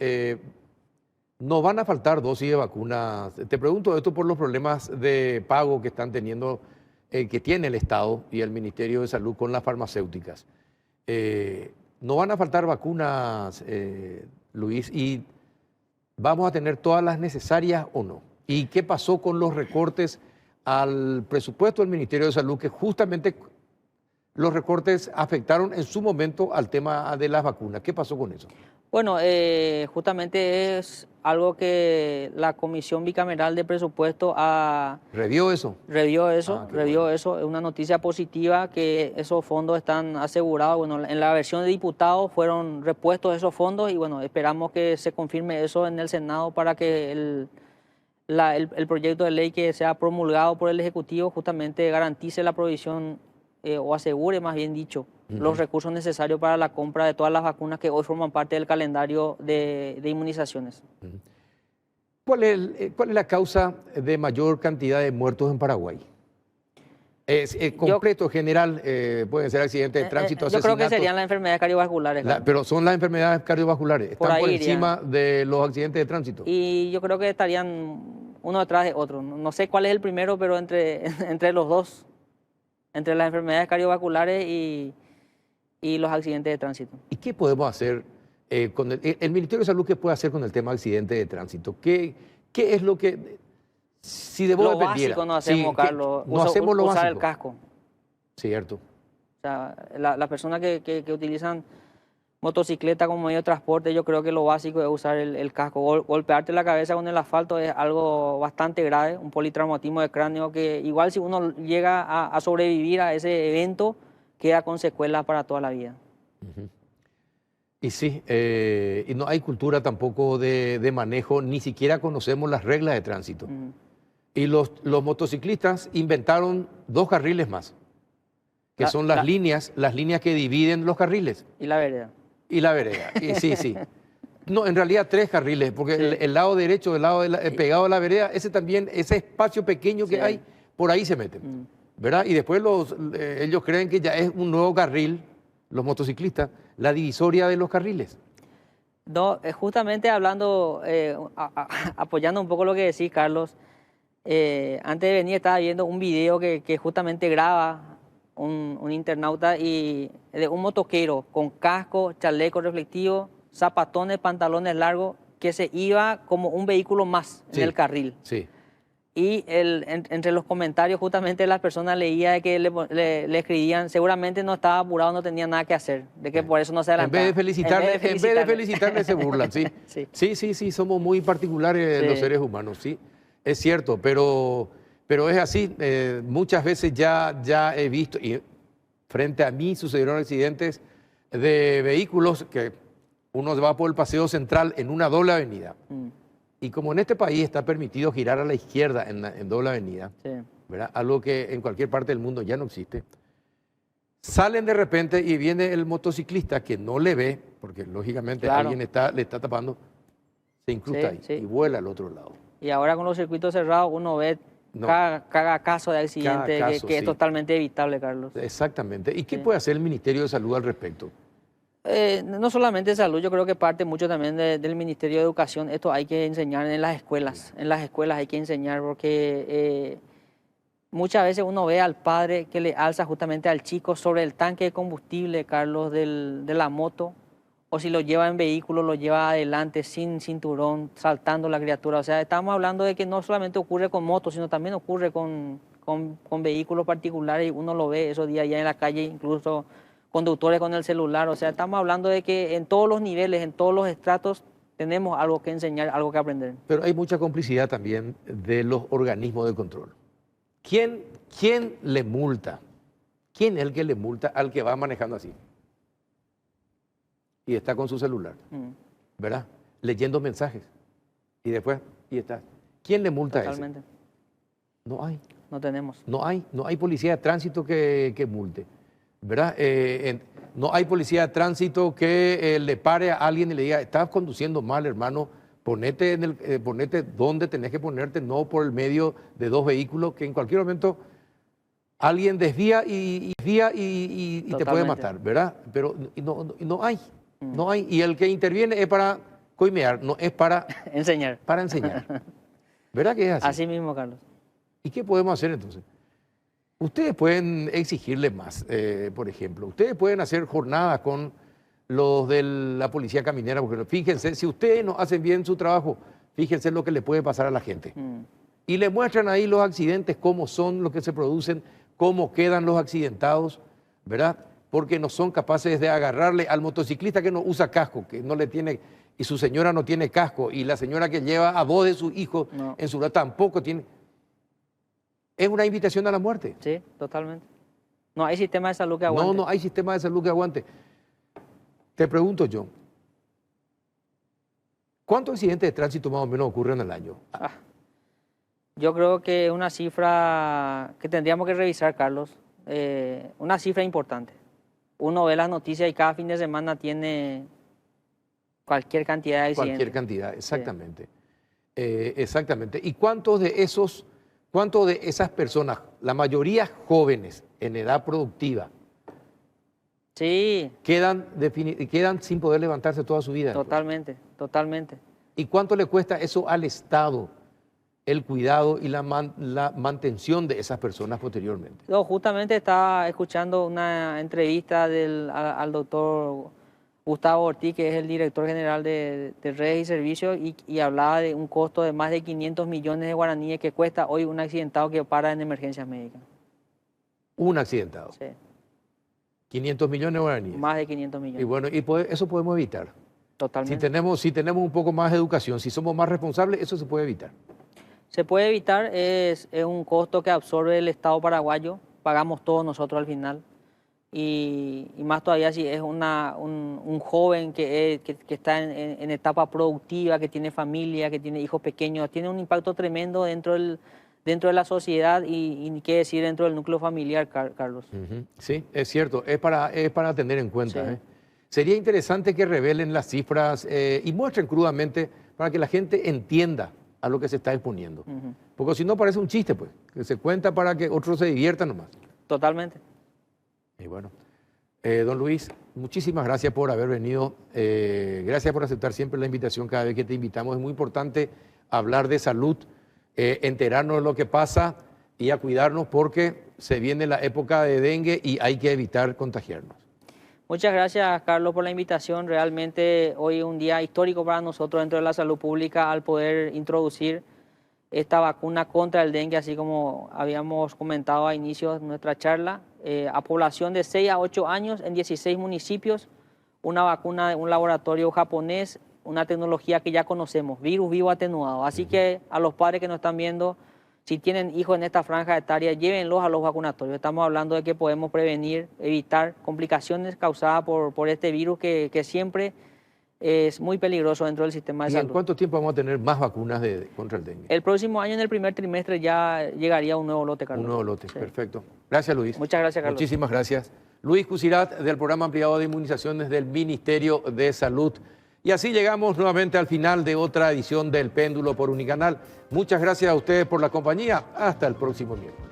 ¿no van a faltar dosis de vacunas? Te pregunto esto por los problemas de pago que están teniendo, que tiene el Estado y el Ministerio de Salud con las farmacéuticas. ¿No van a faltar vacunas, Luis? ¿Y vamos a tener todas las necesarias o no? ¿Y qué pasó con los recortes al presupuesto del Ministerio de Salud, que justamente los recortes afectaron en su momento al tema de las vacunas? ¿Qué pasó con eso? Bueno, justamente es algo que la Comisión Bicameral de Presupuesto ¿Revió eso? Revió eso. Es una noticia positiva que esos fondos están asegurados. Bueno, en la versión de diputados fueron repuestos esos fondos y bueno, esperamos que se confirme eso en el Senado para que el proyecto de ley que sea promulgado por el Ejecutivo justamente garantice la provisión o asegure, más bien dicho, los recursos necesarios para la compra de todas las vacunas que hoy forman parte del calendario de inmunizaciones. ¿Cuál es la causa de mayor cantidad de muertos en Paraguay? ¿Es completo, general? ¿Pueden ser accidentes de tránsito, Yo asesinatos? creo que serían las enfermedades cardiovasculares. Pero son las enfermedades cardiovasculares, ¿están por encima de los accidentes de tránsito? Y yo creo que estarían uno detrás de otro. No sé cuál es el primero, pero entre los dos. Entre las enfermedades cardiovasculares y los accidentes de tránsito. ¿Y qué podemos hacer con el Ministerio de Salud? ¿Qué puede hacer con el tema de accidentes de tránsito? ¿Qué es lo que, si de vos dependiera? Lo básico no hacemos, Carlos. No hacemos lo básico. Usar el casco. Cierto. O sea, las personas que utilizan motocicleta como medio de transporte, yo creo que lo básico es usar el casco. Golpearte la cabeza con el asfalto es algo bastante grave, un politraumatismo de cráneo que igual si uno llega a sobrevivir a ese evento, queda con secuelas para toda la vida. Y sí, y no hay cultura tampoco de manejo, ni siquiera conocemos las reglas de tránsito. Y los motociclistas inventaron 2 carriles más, que son las líneas que dividen los carriles. Y la vereda. Y la vereda, y sí. No, en realidad 3 carriles, porque el lado derecho, pegado a la vereda, ese espacio pequeño que hay, por ahí se meten, ¿verdad? Y después ellos creen que ya es un nuevo carril, los motociclistas, la divisoria de los carriles. No, justamente hablando, apoyando un poco lo que decís, Carlos, antes de venir estaba viendo un video que justamente graba un internauta y de un motoquero con casco, chaleco reflectivo, zapatones, pantalones largos, que se iba como un vehículo más en el carril. Sí. Y entre los comentarios justamente las personas leía de que le escribían, seguramente no estaba apurado, no tenía nada que hacer, de que por eso no se adelantaba. En vez de felicitarle se burlan, ¿sí? Sí, somos muy particulares los seres humanos, sí, es cierto, pero es así. Muchas veces ya he visto, y frente a mí sucedieron accidentes de vehículos que uno va por el Paseo Central en una doble avenida. Y como en este país está permitido girar a la izquierda en doble avenida, ¿verdad? Algo que en cualquier parte del mundo ya no existe, salen de repente y viene el motociclista que no le ve, porque lógicamente alguien le está tapando, se incrusta ahí y vuela al otro lado. Y ahora con los circuitos cerrados uno ve cada caso de accidente que es totalmente evitable, Carlos. Exactamente. ¿Y qué puede hacer el Ministerio de Salud al respecto? No solamente de salud, yo creo que parte mucho también del Ministerio de Educación. Esto hay que enseñar en las escuelas. En las escuelas hay que enseñar porque muchas veces uno ve al padre que le alza justamente al chico sobre el tanque de combustible, Carlos, de la moto, o si lo lleva en vehículo, lo lleva adelante sin cinturón, saltando la criatura. O sea, estamos hablando de que no solamente ocurre con motos, sino también ocurre con vehículos particulares, y uno lo ve esos días ya en la calle, incluso conductores con el celular. O sea, estamos hablando de que en todos los niveles, en todos los estratos, tenemos algo que enseñar, algo que aprender. Pero hay mucha complicidad también de los organismos de control. ¿Quién le multa? ¿Quién es el que le multa al que va manejando así? Y está con su celular, ¿verdad? Leyendo mensajes. Y después, y está. ¿Quién le multa a ese? No hay. No tenemos. No hay policía de tránsito que multe, ¿verdad? No hay policía de tránsito que le pare a alguien y le diga, estás conduciendo mal, hermano, ponete donde tenés que ponerte, no por el medio de dos vehículos que en cualquier momento alguien desvía y te puede matar, ¿verdad? Pero no hay. No hay. Y el que interviene es para coimear, no es para enseñar. Para enseñar. ¿Verdad que es así? Así mismo, Carlos. ¿Y qué podemos hacer entonces? Ustedes pueden exigirle más, por ejemplo. Ustedes pueden hacer jornadas con los de la policía caminera, porque fíjense, si ustedes no hacen bien su trabajo, fíjense lo que le puede pasar a la gente. Y le muestran ahí los accidentes, cómo son los que se producen, cómo quedan los accidentados, ¿verdad? Porque no son capaces de agarrarle al motociclista que no usa casco, que no le tiene, y su señora no tiene casco, y la señora que lleva a dos de sus hijos en su lado tampoco tiene. Es una invitación a la muerte. Sí, totalmente. No hay sistema de salud que aguante. No hay sistema de salud que aguante. Te pregunto yo, ¿cuántos accidentes de tránsito más o menos ocurren al año? Yo creo que es una cifra que tendríamos que revisar, Carlos. Una cifra importante. Uno ve las noticias y cada fin de semana tiene cualquier cantidad de accidentes. Cualquier cantidad, exactamente. Sí. Exactamente. ¿Y cuántos de esas personas, la mayoría jóvenes en edad productiva, quedan sin poder levantarse toda su vida? Totalmente, totalmente. ¿Y cuánto le cuesta eso al Estado, el cuidado y la mantención de esas personas posteriormente? No, justamente estaba escuchando una entrevista al doctor Gustavo Ortiz, que es el director general de redes y servicios, y hablaba de un costo de más de 500 millones de guaraníes que cuesta hoy un accidentado que para en emergencias médicas. ¿Un accidentado? Sí. 500 millones de guaraníes. Más de 500 millones. Y bueno, eso podemos evitar. Totalmente. Si tenemos un poco más de educación, si somos más responsables, eso se puede evitar. Se puede evitar, es un costo que absorbe el Estado paraguayo, pagamos todos nosotros al final. Y más todavía si es un joven que está en etapa productiva, que tiene familia, que tiene hijos pequeños, tiene un impacto tremendo dentro de la sociedad y qué decir dentro del núcleo familiar, Carlos. Sí, es cierto, es para tener en cuenta. Sí. Sería interesante que revelen las cifras y muestren crudamente para que la gente entienda a lo que se está exponiendo. Porque si no parece un chiste, pues, que se cuenta para que otros se diviertan nomás. Totalmente. Y bueno, don Luis, muchísimas gracias por haber venido. Gracias por aceptar siempre la invitación cada vez que te invitamos. Es muy importante hablar de salud, enterarnos de lo que pasa y a cuidarnos porque se viene la época de dengue y hay que evitar contagiarnos. Muchas gracias, Carlos, por la invitación. Realmente hoy es un día histórico para nosotros dentro de la salud pública al poder introducir esta vacuna contra el dengue, así como habíamos comentado a inicio de nuestra charla, a población de 6 a 8 años en 16 municipios, una vacuna de un laboratorio japonés, una tecnología que ya conocemos, virus vivo atenuado. Así que a los padres que nos están viendo, si tienen hijos en esta franja etaria, llévenlos a los vacunatorios. Estamos hablando de que podemos prevenir, evitar complicaciones causadas por este virus que siempre es muy peligroso dentro del sistema de ¿Y salud. en cuánto tiempo vamos a tener más vacunas contra el dengue? El próximo año, en el primer trimestre, ya llegaría un nuevo lote, Carlos. Un nuevo lote, Sí. perfecto. Gracias, Luis. Muchas gracias, Carlos. Muchísimas gracias. Luis Cusirat, del Programa Ampliado de Inmunizaciones del Ministerio de Salud. Y así llegamos nuevamente al final de otra edición del Péndulo por Unicanal. Muchas gracias a ustedes por la compañía. Hasta el próximo miércoles.